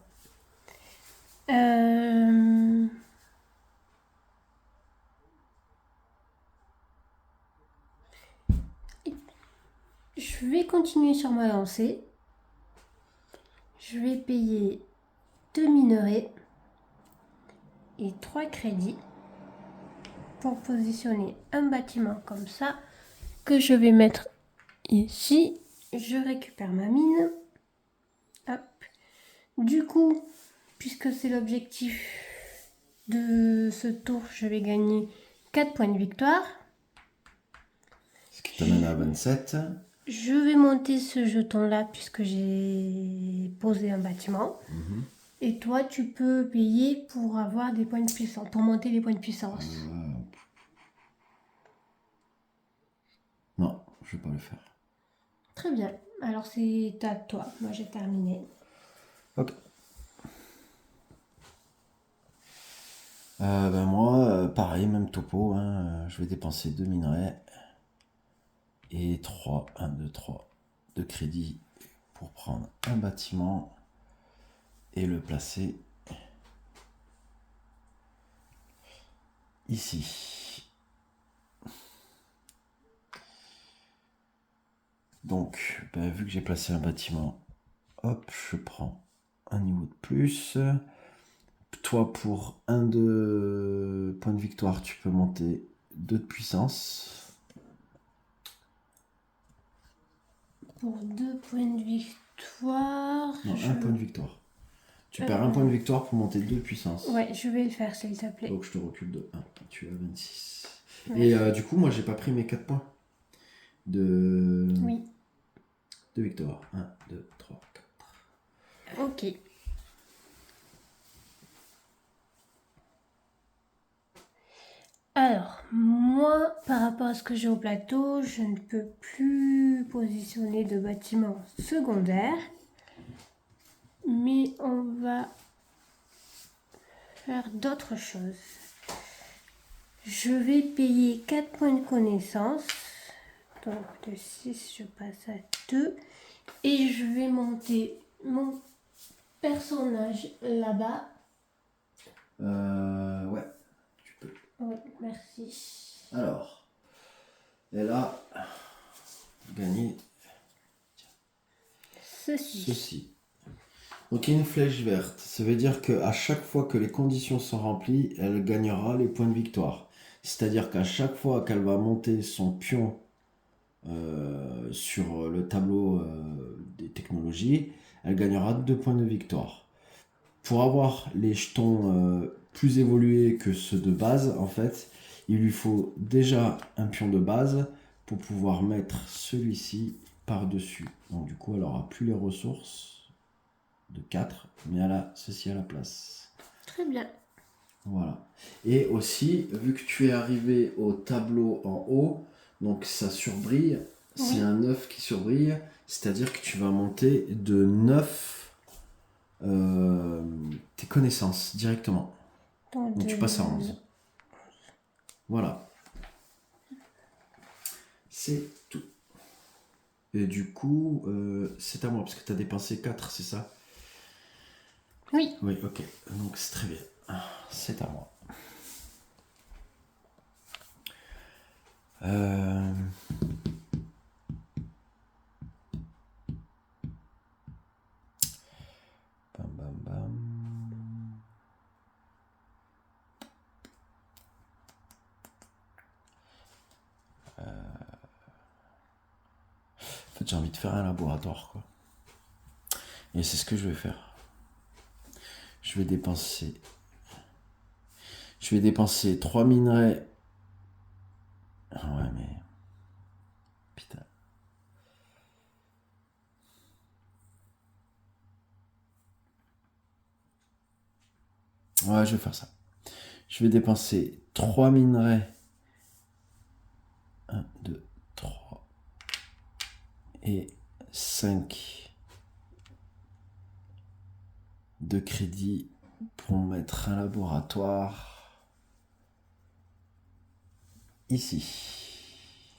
Je vais continuer sur ma lancée. Je vais payer 2 minerais et 3 crédits pour positionner un bâtiment comme ça que je vais mettre ici. Je récupère ma mine. Hop. Du coup, puisque c'est l'objectif de ce tour, je vais gagner 4 points de victoire. Ce qui t'amène à 27. Je vais monter ce jeton-là puisque j'ai posé un bâtiment. Et toi, tu peux payer pour avoir des points de puissance, pour monter les points de puissance. Non, je vais pas le faire. Très bien. Alors c'est à toi. Moi j'ai terminé. Ok. Moi, pareil, même topo. Je vais dépenser 2 minerais et 3, 1, 2, 3 de crédit pour prendre un bâtiment et le placer ici. Donc, vu que j'ai placé un bâtiment, hop, je prends un niveau de plus. Toi, pour 1 de points de victoire, tu peux monter 2 de puissance. Pour 2 points de victoire. Non, 1 point de victoire. Tu perds 1 point de victoire pour monter 2 de puissance. Ouais, je vais le faire s'il te plaît. Donc je te recule de 1. Tu as 26. Ouais. Et du coup, moi, j'ai pas pris mes 4 points de victoire. 1, 2, 3, 4. Ok. Alors, moi, par rapport à ce que j'ai au plateau, je ne peux plus positionner de bâtiment secondaire. Mais on va faire d'autres choses. Je vais payer 4 points de connaissance. Donc de 6, je passe à 2. Et je vais monter mon personnage là-bas. Ouais, tu peux. Oui, merci. Alors, elle a gagné ceci. Donc il y a une flèche verte. Ça veut dire qu'à chaque fois que les conditions sont remplies, elle gagnera les points de victoire. C'est-à-dire qu'à chaque fois qu'elle va monter son pion sur le tableau des technologies, elle gagnera 2 points de victoire. Pour avoir les jetons plus évolués que ceux de base, en fait, il lui faut déjà un pion de base pour pouvoir mettre celui-ci par-dessus. Donc du coup, elle aura plus les ressources de 4, mais elle a ceci à la place. Très bien. Voilà. Et aussi, vu que tu es arrivé au tableau en haut, donc ça surbrille, c'est un 9 qui surbrille, c'est-à-dire que tu vas monter de 9 tes connaissances directement. Donc tu passes à 11. Voilà. C'est tout. Et du coup, c'est à moi, parce que tu as dépensé 4, c'est ça? Oui. Oui, ok. Donc c'est très bien. C'est à moi. Euh... Bam, bam, bam. En fait, j'ai envie de faire un laboratoire, quoi. Et c'est ce que je vais faire. Je vais dépenser 3 minerais. Ah ouais, mais... Putain. Ouais, je vais faire ça. Je vais dépenser 3 minerais. 1, 2, 3. Et 5 de crédit pour mettre un laboratoire ici.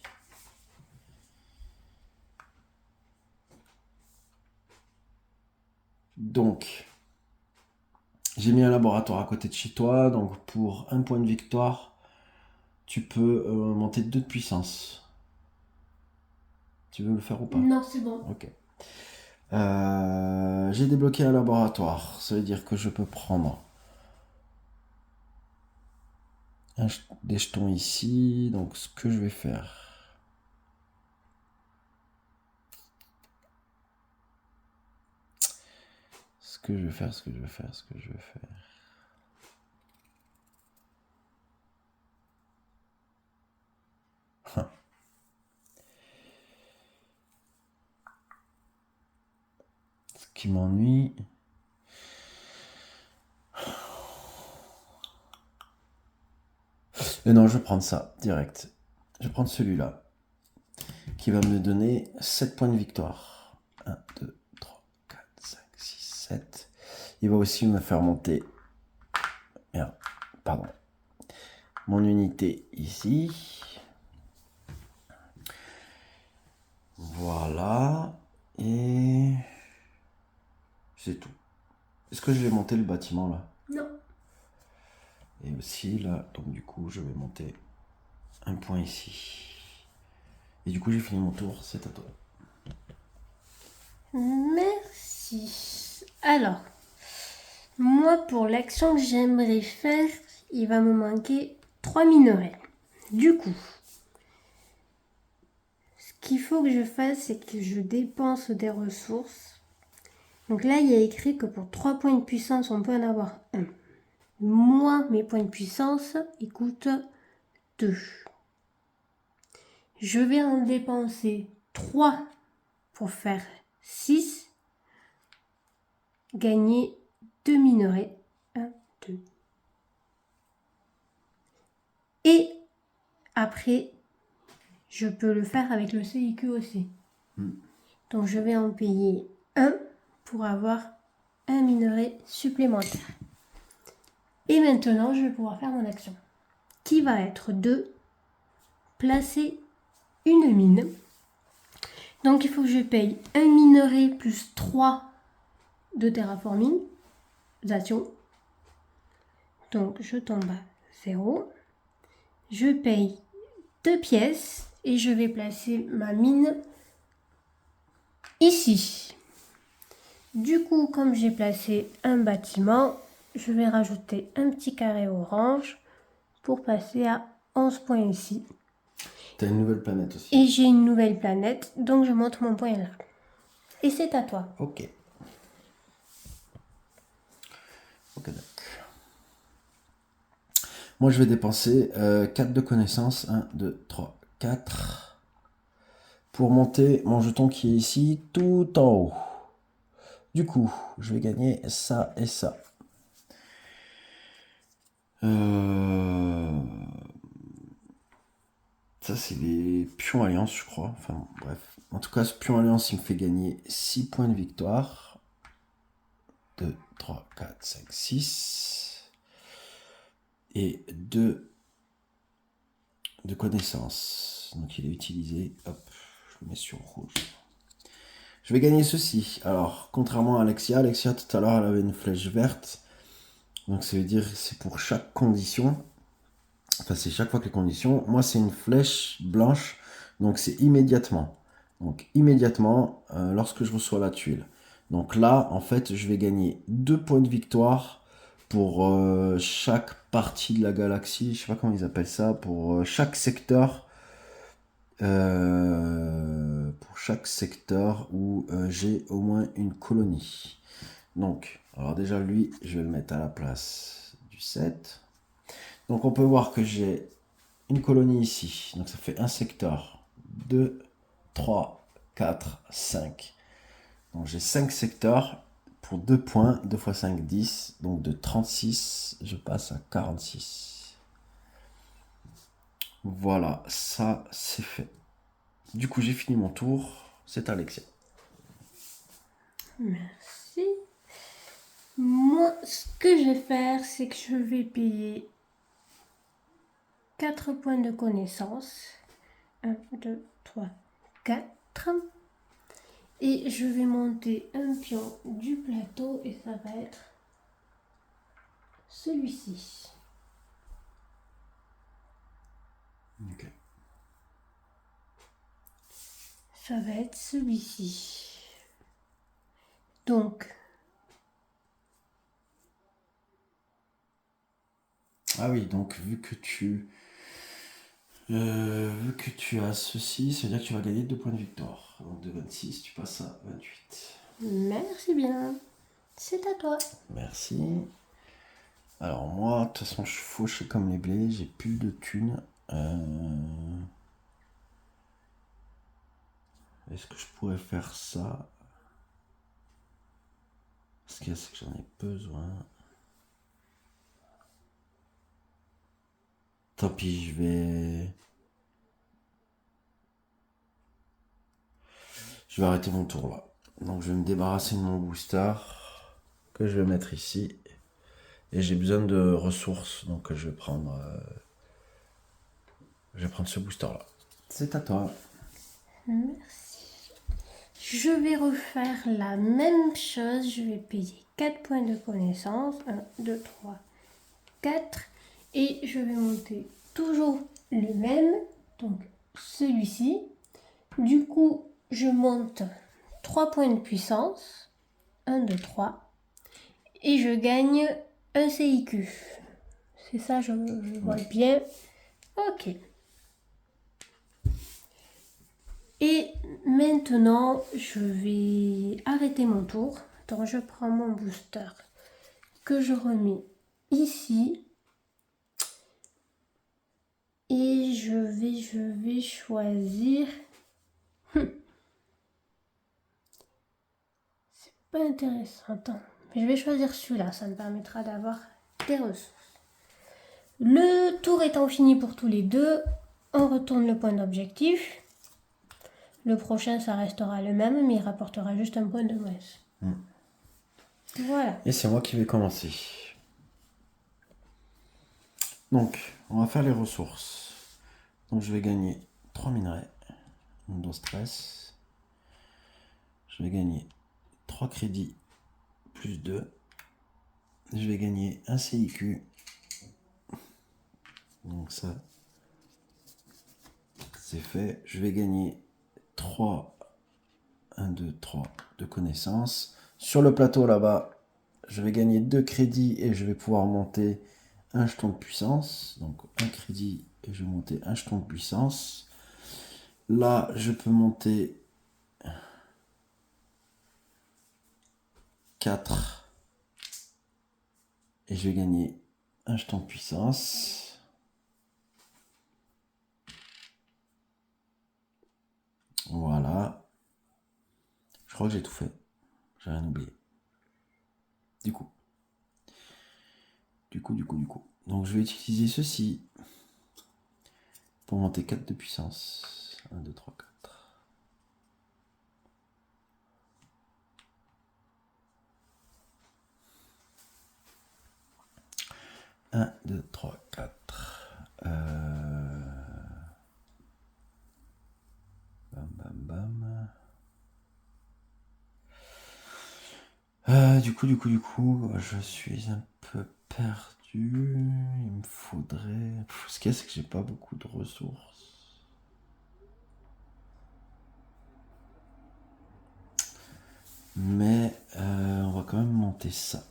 Donc, j'ai mis un laboratoire à côté de chez toi. Donc, pour un point de victoire, tu peux monter 2 de puissance. Tu veux le faire ou pas? Non, c'est bon. Ok. J'ai débloqué un laboratoire. Ça veut dire que je peux prendre des jetons ici. Donc, ce que je vais faire... Ce que je vais faire... Ce qui m'ennuie... Et non, je vais prendre ça, direct. Je vais prendre celui-là, qui va me donner 7 points de victoire. 1, 2, 3, 4, 5, 6, 7. Il va aussi me faire monter... Merde, pardon. Mon unité ici. Voilà. Et... c'est tout. Est-ce que je vais monter le bâtiment, là? Non. Et aussi, là, donc du coup, je vais monter un point ici. Et du coup, j'ai fini mon tour, c'est à toi. Merci. Alors, moi, pour l'action que j'aimerais faire, il va me manquer 3 minerais. Du coup, ce qu'il faut que je fasse, c'est que je dépense des ressources. Donc là, il y a écrit que pour 3 points de puissance, on peut en avoir un. Moi, mes points de puissance, ils coûtent 2. Je vais en dépenser 3 pour faire 6. Gagner 2 minerais. 1, 2. Et après, je peux le faire avec le CIQ aussi. Donc je vais en payer 1 pour avoir un minerai supplémentaire. Et maintenant, je vais pouvoir faire mon action. Qui va être de placer une mine. Donc il faut que je paye un minerai plus 3 de terraformisation. Donc je tombe à 0. Je paye 2 pièces et je vais placer ma mine ici. Du coup, comme j'ai placé un bâtiment, je vais rajouter un petit carré orange pour passer à 11 points ici. T'as une nouvelle planète aussi. Et j'ai une nouvelle planète, donc je monte mon point là. Et c'est à toi. Ok. Ok, d'accord. Moi, je vais dépenser 4 de connaissances. 1, 2, 3, 4. Pour monter mon jeton qui est ici, tout en haut. Du coup, je vais gagner ça et ça. Ça, c'est les pions alliance, je crois. Enfin, bref. En tout cas, ce pion alliance, il me fait gagner 6 points de victoire. 2, 3, 4, 5, 6. Et 2 de connaissances. Donc, il est utilisé. Hop, je le mets sur rouge. Je vais gagner ceci. Alors, contrairement à Alexia, tout à l'heure, elle avait une flèche verte. Donc, ça veut dire que c'est pour chaque condition. Enfin, c'est chaque fois que les conditions. Moi, c'est une flèche blanche. Donc, c'est immédiatement. Donc, immédiatement, lorsque je reçois la tuile. Donc là, en fait, je vais gagner 2 points de victoire pour chaque partie de la galaxie. Je sais pas comment ils appellent ça. Chaque secteur. Pour chaque secteur où j'ai au moins une colonie. Donc, alors déjà lui, je vais le mettre à la place du 7. Donc on peut voir que j'ai une colonie ici. Donc ça fait un secteur. 2, 3, 4, 5. Donc j'ai 5 secteurs pour 2 points. 2 x 5, 10. Donc de 36, je passe à 46. Voilà, ça c'est fait. Du coup, j'ai fini mon tour. C'est Alexia. Merci. Moi, ce que je vais faire, c'est que je vais payer 4 points de connaissance. 1, 2, 3, 4. Et je vais monter un pion du plateau et ça va être celui-ci. Ok. Ça va être celui-ci. Donc, Ah oui, donc vu que tu as ceci, ça veut dire que tu vas gagner 2 points de victoire. Donc de 26, tu passes à 28. merci bien. C'est à toi. Merci. Alors moi, de toute façon, je suis fauché comme les blés, j'ai plus de thunes. Est-ce que je pourrais faire ça? Ce qu'il y a, c'est que j'en ai besoin. Tant pis, je vais arrêter mon tour là. Donc je vais me débarrasser de mon booster que je vais mettre ici. Et j'ai besoin de ressources, donc je vais prendre ce booster là. C'est à toi. Merci. Je vais refaire la même chose. Je vais payer 4 points de connaissance. 1, 2, 3, 4. Et je vais monter toujours le même. Donc celui-ci. Du coup, je monte 3 points de puissance. 1, 2, 3. Et je gagne un CIQ. C'est ça, je vois bien. Ok. Et maintenant, je vais arrêter mon tour. Donc, je prends mon booster que je remets ici. Et je vais choisir. C'est pas intéressant. Attends. Mais je vais choisir celui-là. Ça me permettra d'avoir des ressources. Le tour étant fini pour tous les deux, on retourne le point d'objectif. Le prochain, ça restera le même, mais il rapportera juste un point de moins. Voilà. Et c'est moi qui vais commencer. Donc, on va faire les ressources. Donc, je vais gagner 3 minerais. De stress. Je vais gagner 3 crédits plus 2. Je vais gagner un CIQ. Donc ça, c'est fait. Je vais gagner 3, 1, 2, 3 de connaissances. Sur le plateau là-bas, je vais gagner 2 crédits et je vais pouvoir monter un jeton de puissance. Donc un crédit et je vais monter un jeton de puissance. Là, je peux monter 4 et je vais gagner un jeton de puissance. Voilà. Je crois que j'ai tout fait. J'ai rien oublié. Du coup. Donc je vais utiliser ceci pour monter 4 de puissance. 1, 2, 3, 4. 1, 2, 3, 4. Bam, bam, bam. Du coup, je suis un peu perdu. Il me faudrait... Ce qu'il y a, c'est que j'ai pas beaucoup de ressources. Mais on va quand même monter ça.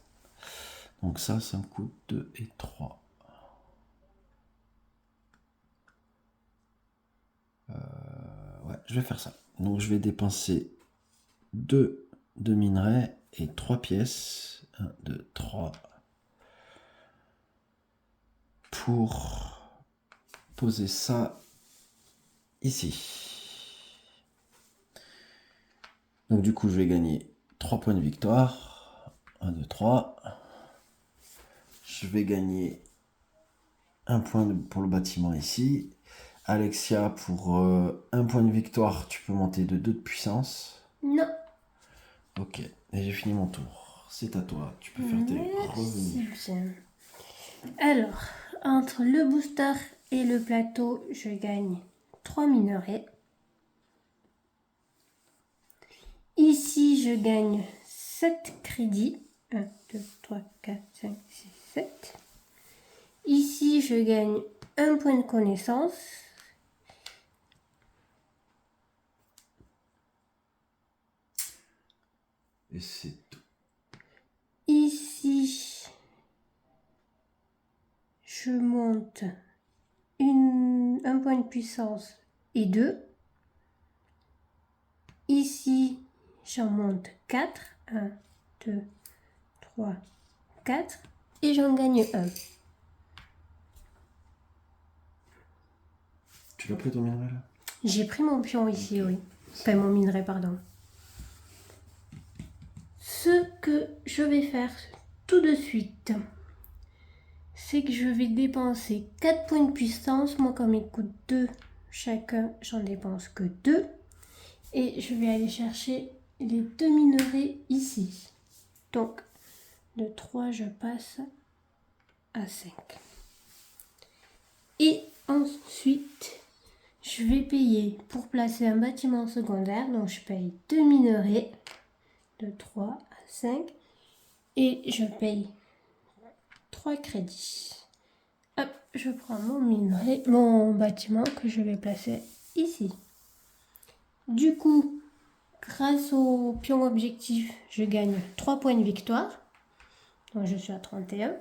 Donc ça me coûte 2 et 3. Ouais, je vais faire ça. Donc je vais dépenser 2 de minerais et 3 pièces. 1, 2, 3. Pour poser ça ici. Donc du coup, je vais gagner 3 points de victoire. 1, 2, 3. Je vais gagner un point pour le bâtiment ici. Alexia, pour un point de victoire, tu peux monter de 2 de puissance. Non. Ok, et j'ai fini mon tour. C'est à toi, tu peux faire tes revenus. Bien. Alors, entre le booster et le plateau, je gagne 3 minerais. Ici, je gagne 7 crédits. 1, 2, 3, 4, 5, 6, 7. Ici, je gagne un point de connaissance. Et c'est tout. Ici, je monte un point de puissance et 2. Ici, j'en monte 4. 1, 2, 3, 4. Et j'en gagne 1. Tu l'as pris ton minerai là? J'ai pris mon pion ici, oui. Enfin, mon minerai, pardon. Ce que je vais faire tout de suite, c'est que je vais dépenser 4 points de puissance. Moi, comme il coûte 2 chacun, j'en dépense que 2. Et je vais aller chercher les 2 minerais ici. Donc, de 3, je passe à 5. Et ensuite, je vais payer pour placer un bâtiment secondaire. Donc, je paye 2 minerais de 3 à 5. Et je paye 3 crédits. Hop, je prends mon minerai, mon bâtiment que je vais placer ici. Du coup, grâce au pion objectif, je gagne 3 points de victoire. Donc je suis à 31.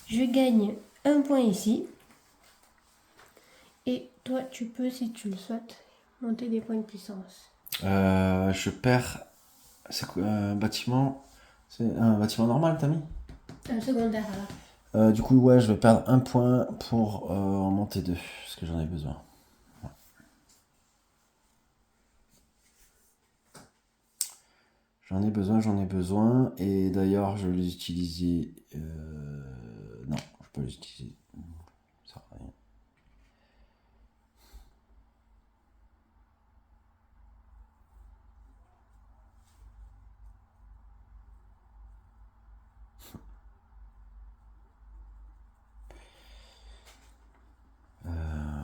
Je gagne un point ici. Et toi, tu peux, si tu le souhaites, monter des points de puissance. Je perds... C'est quoi un bâtiment? C'est un bâtiment normal, t'as mis? Un secondaire alors. Du coup, ouais, je vais perdre un point pour en monter 2, parce que j'en ai besoin. Ouais. J'en ai besoin. Et d'ailleurs, je vais les utiliser... Non, je peux les utiliser. Ça sert à rien.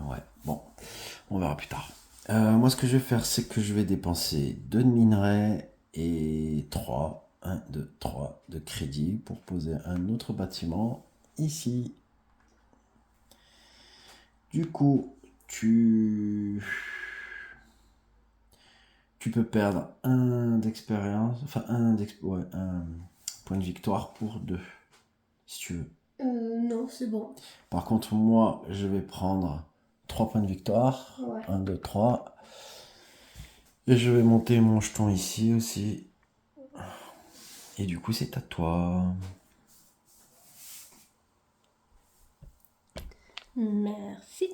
Ouais, bon, on verra plus tard. Moi, ce que je vais faire, c'est que je vais dépenser 2 de minerais et 3, 1, 2, 3 de crédit pour poser un autre bâtiment ici. Du coup, tu peux perdre un d'expérience, enfin un point de victoire pour 2, si tu veux. Non, c'est bon. Par contre, moi, je vais prendre 3 points de victoire. Ouais. 1, 2, 3. Et je vais monter mon jeton ici aussi. Et du coup, c'est à toi. Merci.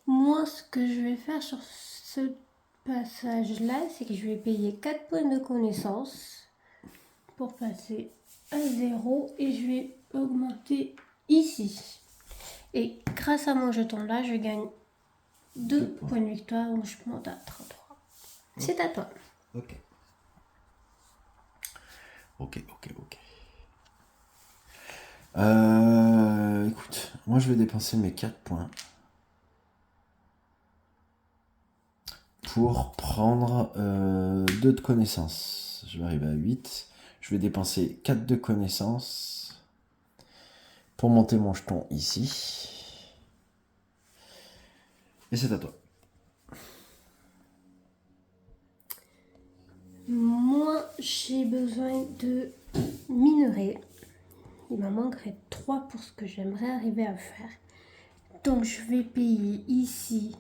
Moi, ce que je vais faire sur ce passage-là, c'est que je vais payer 4 points de connaissance pour passer à 0 et je vais augmenter ici. Et grâce à mon jeton-là, je gagne 2 points de victoire, donc je monte à 33. C'est à toi. Ok. Écoute, moi je vais dépenser mes 4 points pour prendre 2 de connaissances. Je vais arriver à 8. Je vais dépenser 4 de connaissances pour monter mon jeton ici. Et c'est à toi. Moi, j'ai besoin de minerais. Il m'en manquerait 3 pour ce que j'aimerais arriver à faire. Donc, je vais payer ici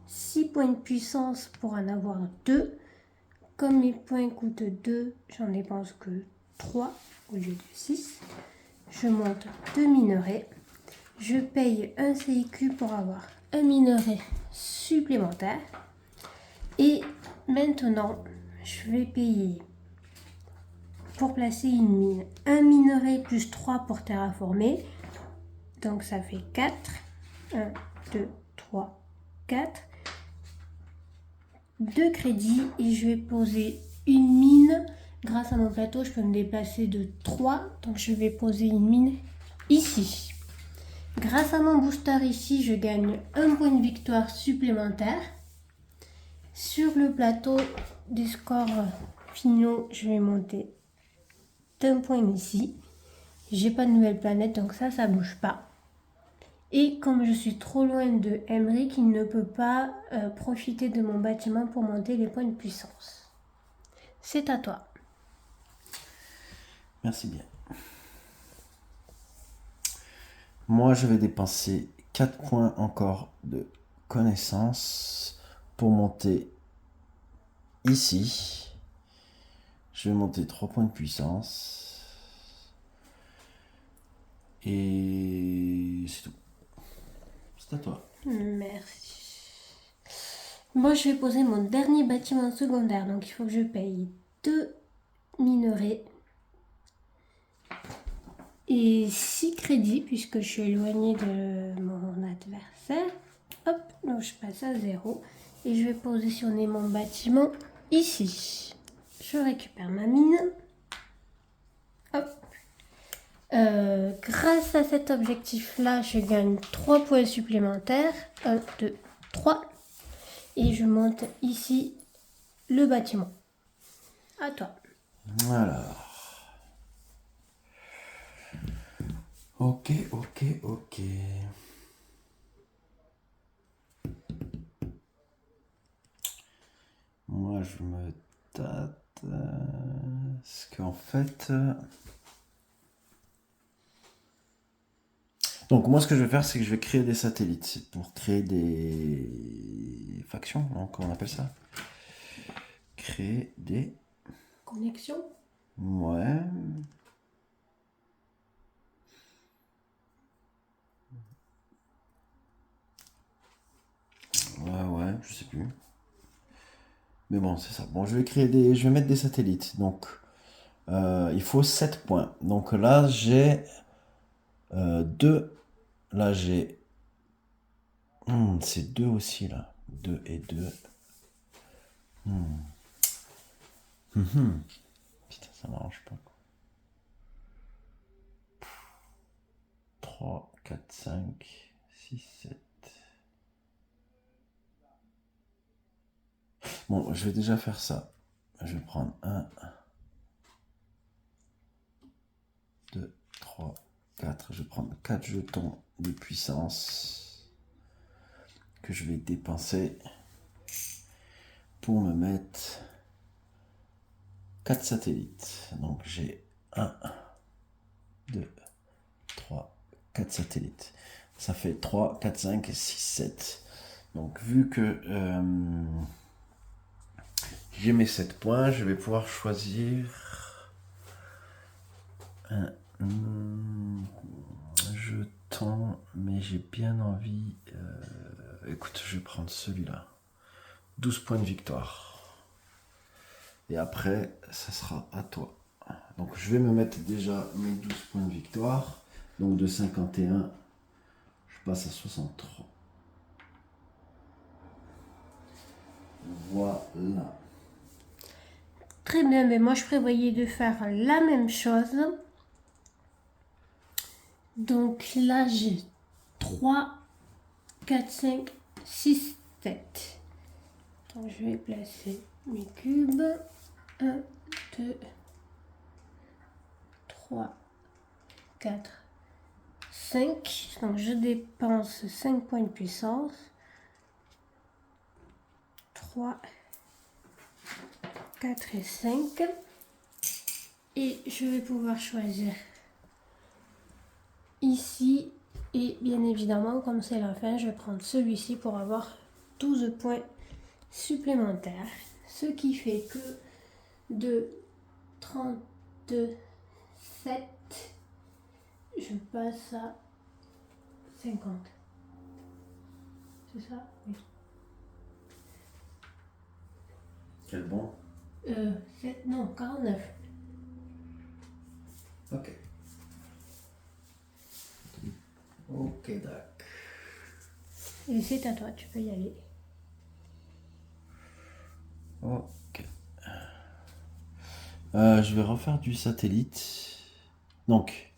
6 points de puissance pour en avoir 2. Comme mes points coûtent 2, j'en dépense que 3 au lieu de 6. Je monte 2 minerais. Je paye un CIQ pour avoir un minerai supplémentaire. Et maintenant, je vais payer pour placer une mine un minerai plus 3 pour terraformer. Donc ça fait 4. 1, 2, 3, 4. 2 crédits et je vais poser une mine. Grâce à mon plateau, je peux me déplacer de 3. Donc je vais poser une mine ici. Grâce à mon booster ici, je gagne un point de victoire supplémentaire. Sur le plateau des scores finaux, je vais monter d'un point ici. J'ai pas de nouvelle planète, donc ça bouge pas. Et comme je suis trop loin de Emmerich, il ne peut pas profiter de mon bâtiment pour monter les points de puissance. C'est à toi. Merci bien. Moi, je vais dépenser 4 points encore de connaissances pour monter ici. Je vais monter 3 points de puissance. Et c'est tout. C'est à toi. Merci. Moi, je vais poser mon dernier bâtiment secondaire. Donc, il faut que je paye 2 minerais et 6 crédits puisque je suis éloignée de mon adversaire. Hop, donc je passe à 0. Et je vais positionner mon bâtiment ici. Je récupère ma mine. Hop. Grâce à cet objectif-là, je gagne 3 points supplémentaires. 1, 2, 3. Et je monte ici le bâtiment. À toi. Alors. Ok. Moi, je me tâte. Parce qu'en fait... Donc, moi, ce que je vais faire, c'est que je vais créer des satellites pour créer des factions. Donc, comment on appelle ça? Créer des... Connexion. Ouais. Ouais, je sais plus. Mais bon, c'est ça. Bon, je vais mettre des satellites. Donc, il faut 7 points. Donc là, j'ai 2. Là, j'ai... c'est 2 aussi, là. 2 et 2. Putain, ça m'arrange pas. 3, 4, 5, 6, 7. Bon, je vais déjà faire ça. Je vais prendre 1, 2, 3, 4. Je vais prendre 4 jetons de puissance que je vais dépenser pour me mettre 4 satellites. Donc j'ai 1, 2, 3, 4 satellites. Ça fait 3, 4, 5, 6, 7. Donc vu que j'ai mes 7 points, je vais pouvoir choisir un jeton, mais j'ai bien envie... écoute, je vais prendre celui-là. 12 points de victoire. Et après, ça sera à toi. Donc je vais me mettre déjà mes 12 points de victoire. Donc de 51, je passe à 63. Voilà. Très bien, mais moi je prévoyais de faire la même chose. Donc là j'ai 3, 4, 5, 6, 7. Donc je vais placer mes cubes. 1, 2, 3, 4, 5. Donc je dépense 5 points de puissance. 3, 4 et 5. Et je vais pouvoir choisir ici. Et bien évidemment, comme c'est la fin, je vais prendre celui-ci pour avoir 12 points supplémentaires. Ce qui fait que de 37, je passe à 50. C'est ça? Oui. Quel bon. 7, non, 49. Ok. Ok, d'accord. Et c'est à toi, tu peux y aller. Ok. Je vais refaire du satellite. Donc,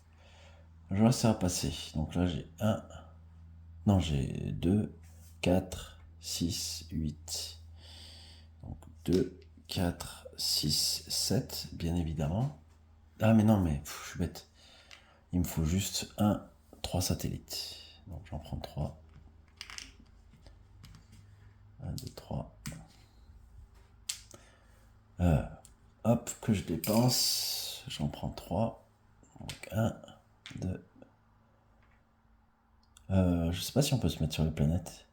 je vois ça passer. Donc là, j'ai 1. Non, j'ai 2, 4, 6, 8. Donc 2, 4, 6, 7, bien évidemment. Ah, mais non, mais je suis bête. Il me faut juste 3 satellites. Donc j'en prends 3. 1, 2, 3. Hop, que je dépense. J'en prends 3. Donc 1, 2. Je sais pas si on peut se mettre sur les planètes.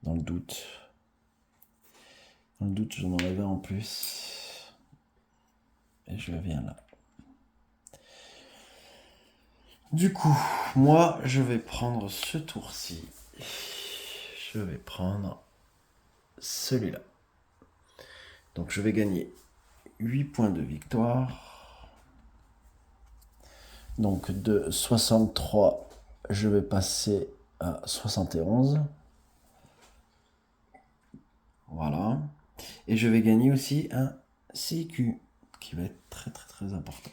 Dans le doute. Dans le doute, j'en aurais 20 en plus. Et je viens là. Du coup, moi, je vais prendre ce tour-ci. Je vais prendre celui-là. Donc, je vais gagner 8 points de victoire. Donc, de 63, je vais passer à 71. Voilà. Et je vais gagner aussi un CQ, qui va être très, très, très important.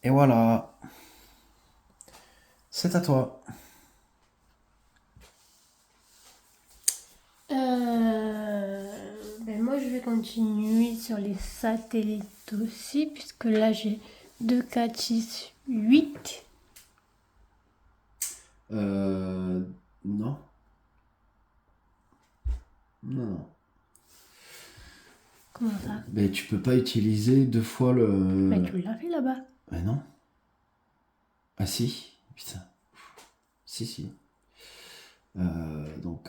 Et voilà. C'est à toi. Ben moi, je vais continuer sur les satellites aussi, puisque là, j'ai 2, 4, 6, 8. Non. Non, non. Comment ça? Mais tu peux pas utiliser 2 fois le... Mais tu l'as fait là-bas. Mais non. Ah si. Putain. Si, si. Donc,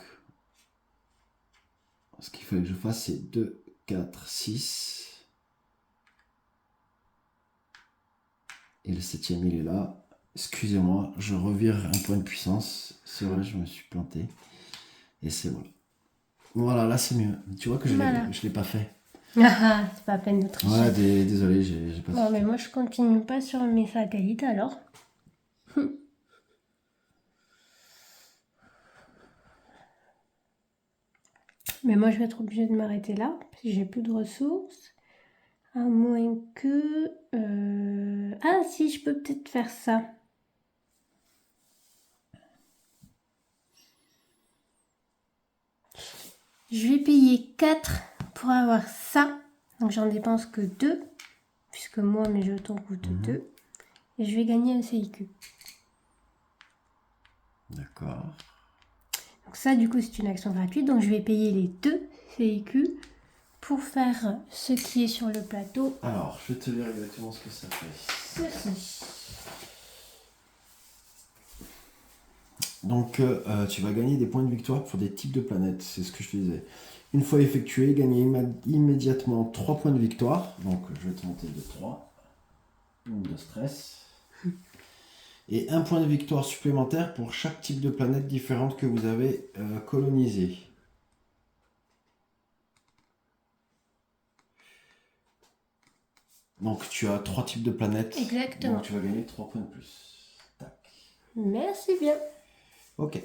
ce qu'il fallait que je fasse, c'est 2, 4, 6. Et le 7e, il est là. Excusez-moi, je revire un point de puissance. C'est vrai, je me suis planté. Et c'est voilà. Voilà, là c'est mieux. Tu vois que je l'ai pas fait. Ah, c'est pas la peine de tricher. Ouais, désolé, j'ai pas... Bon, mais moi, je continue pas sur mes satellites alors. Mais moi, je vais être obligée de m'arrêter là, parce que j'ai plus de ressources. À moins que... Ah si, je peux peut-être faire ça. Je vais payer 4 pour avoir ça. Donc j'en dépense que 2, puisque moi, mes jetons coûtent 2. Et je vais gagner un CIQ. D'accord. Donc ça, du coup, c'est une action gratuite. Donc je vais payer les 2 CIQ pour faire ce qui est sur le plateau. Alors, je vais te dire exactement ce que ça fait. Ceci. Donc, tu vas gagner des points de victoire pour des types de planètes. C'est ce que je te disais. Une fois effectué, gagner immédiatement 3 points de victoire. Donc, je vais te monter de 3. De stress. Et 1 point de victoire supplémentaire pour chaque type de planète différente que vous avez colonisé. Donc, tu as 3 types de planètes. Exactement. Donc, tu vas gagner 3 points de plus. Tac. Merci bien. Ok.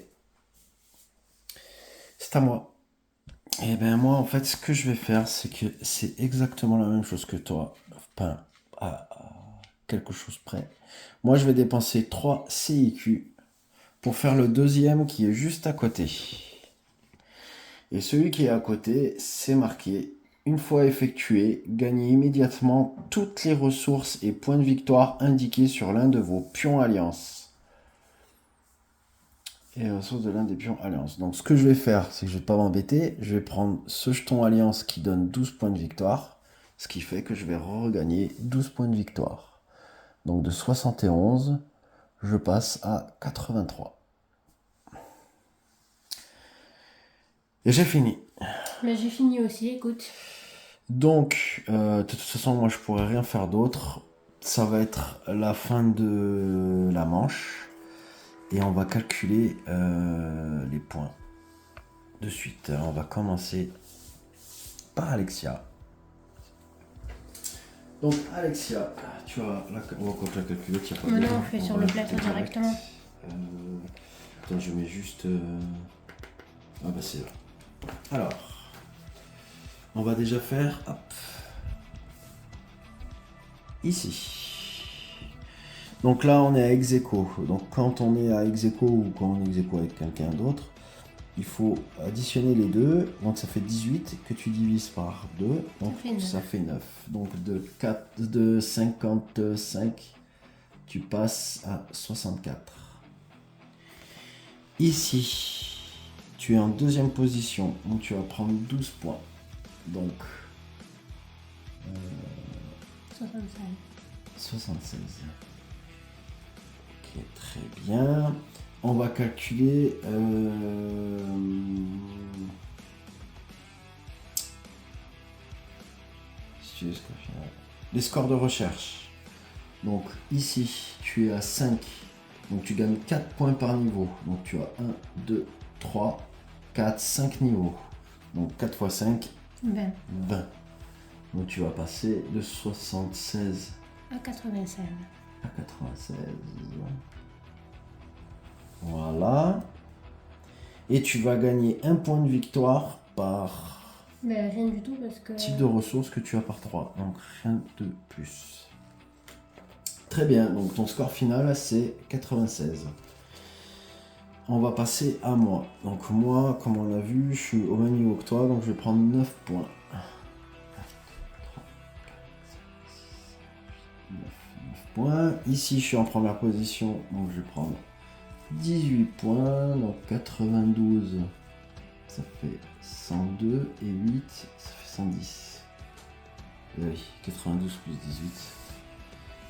C'est à moi. Et ben moi, en fait, ce que je vais faire, c'est que c'est exactement la même chose que toi. Enfin, à quelque chose près. Moi, je vais dépenser 3 CIQ pour faire le deuxième qui est juste à côté. Et celui qui est à côté, c'est marqué une fois effectué, gagnez immédiatement toutes les ressources et points de victoire indiqués sur l'un de vos pions alliance. Et les ressources de l'un des pions alliance. Donc ce que je vais faire, c'est que je ne vais pas m'embêter. Je vais prendre ce jeton alliance qui donne 12 points de victoire. Ce qui fait que je vais regagner 12 points de victoire. Donc de 71, je passe à 83. Et j'ai fini. Mais j'ai fini aussi, écoute. Donc, de toute façon, moi, je pourrais rien faire d'autre. Ça va être la fin de la manche. Et on va calculer les points de suite. Alors, on va commencer par Alexia. Donc, Alexia, tu as on va encore la calculer. Maintenant, on fait sur le plateau directement. Attends, je mets juste... Ah bah c'est là. Alors, on va déjà faire... Hop. Ici. Donc là, on est à ex aequo. Donc quand on est à ex aequo ou quand on est ex aequo avec quelqu'un d'autre, il faut additionner les deux. Donc ça fait 18 que tu divises par 2. Donc ça fait 9. Donc de 55, tu passes à 64. Ici, tu es en deuxième position. Donc tu vas prendre 12 points. Donc 76. Ok, très bien. On va calculer les scores de recherche. Donc ici, tu es à 5. Donc tu gagnes 4 points par niveau. Donc tu as 1, 2, 3, 4, 5 niveaux. Donc 4 x 5, 20. Donc tu vas passer de 76 à 96. À 96. Voilà. Et tu vas gagner un point de victoire par Mais rien du tout parce que... type de ressources que tu as par 3. Donc rien de plus. Très bien. Donc ton score final c'est 96. On va passer à moi. Donc moi, comme on l'a vu, je suis au même niveau que toi. Donc je vais prendre 9 points. 9 points. Ici, je suis en première position. Donc je vais prendre 18 points. Donc 92. Ça fait 102 et 8, ça fait 110. Et oui, 92 plus 18,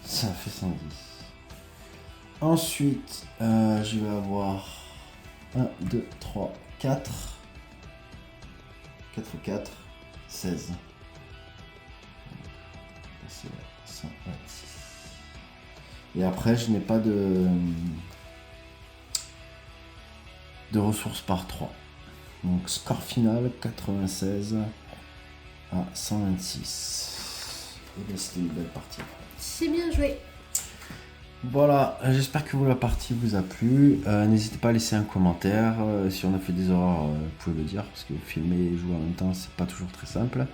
ça fait 110. Ensuite, je vais avoir 1, 2, 3, 4. 4 x 4, 16. C'est 126. Et après, je n'ai pas de ressources par 3. Donc score final 96 à 126. Et bien c'était une belle partie. C'est bien joué. Voilà, j'espère que la partie vous a plu. N'hésitez pas à laisser un commentaire. Si on a fait des erreurs, vous pouvez le dire, parce que filmer et jouer en même temps, c'est pas toujours très simple.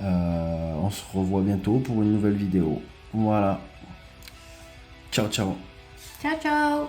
On se revoit bientôt pour une nouvelle vidéo. Voilà. Ciao, ciao. Ciao, ciao.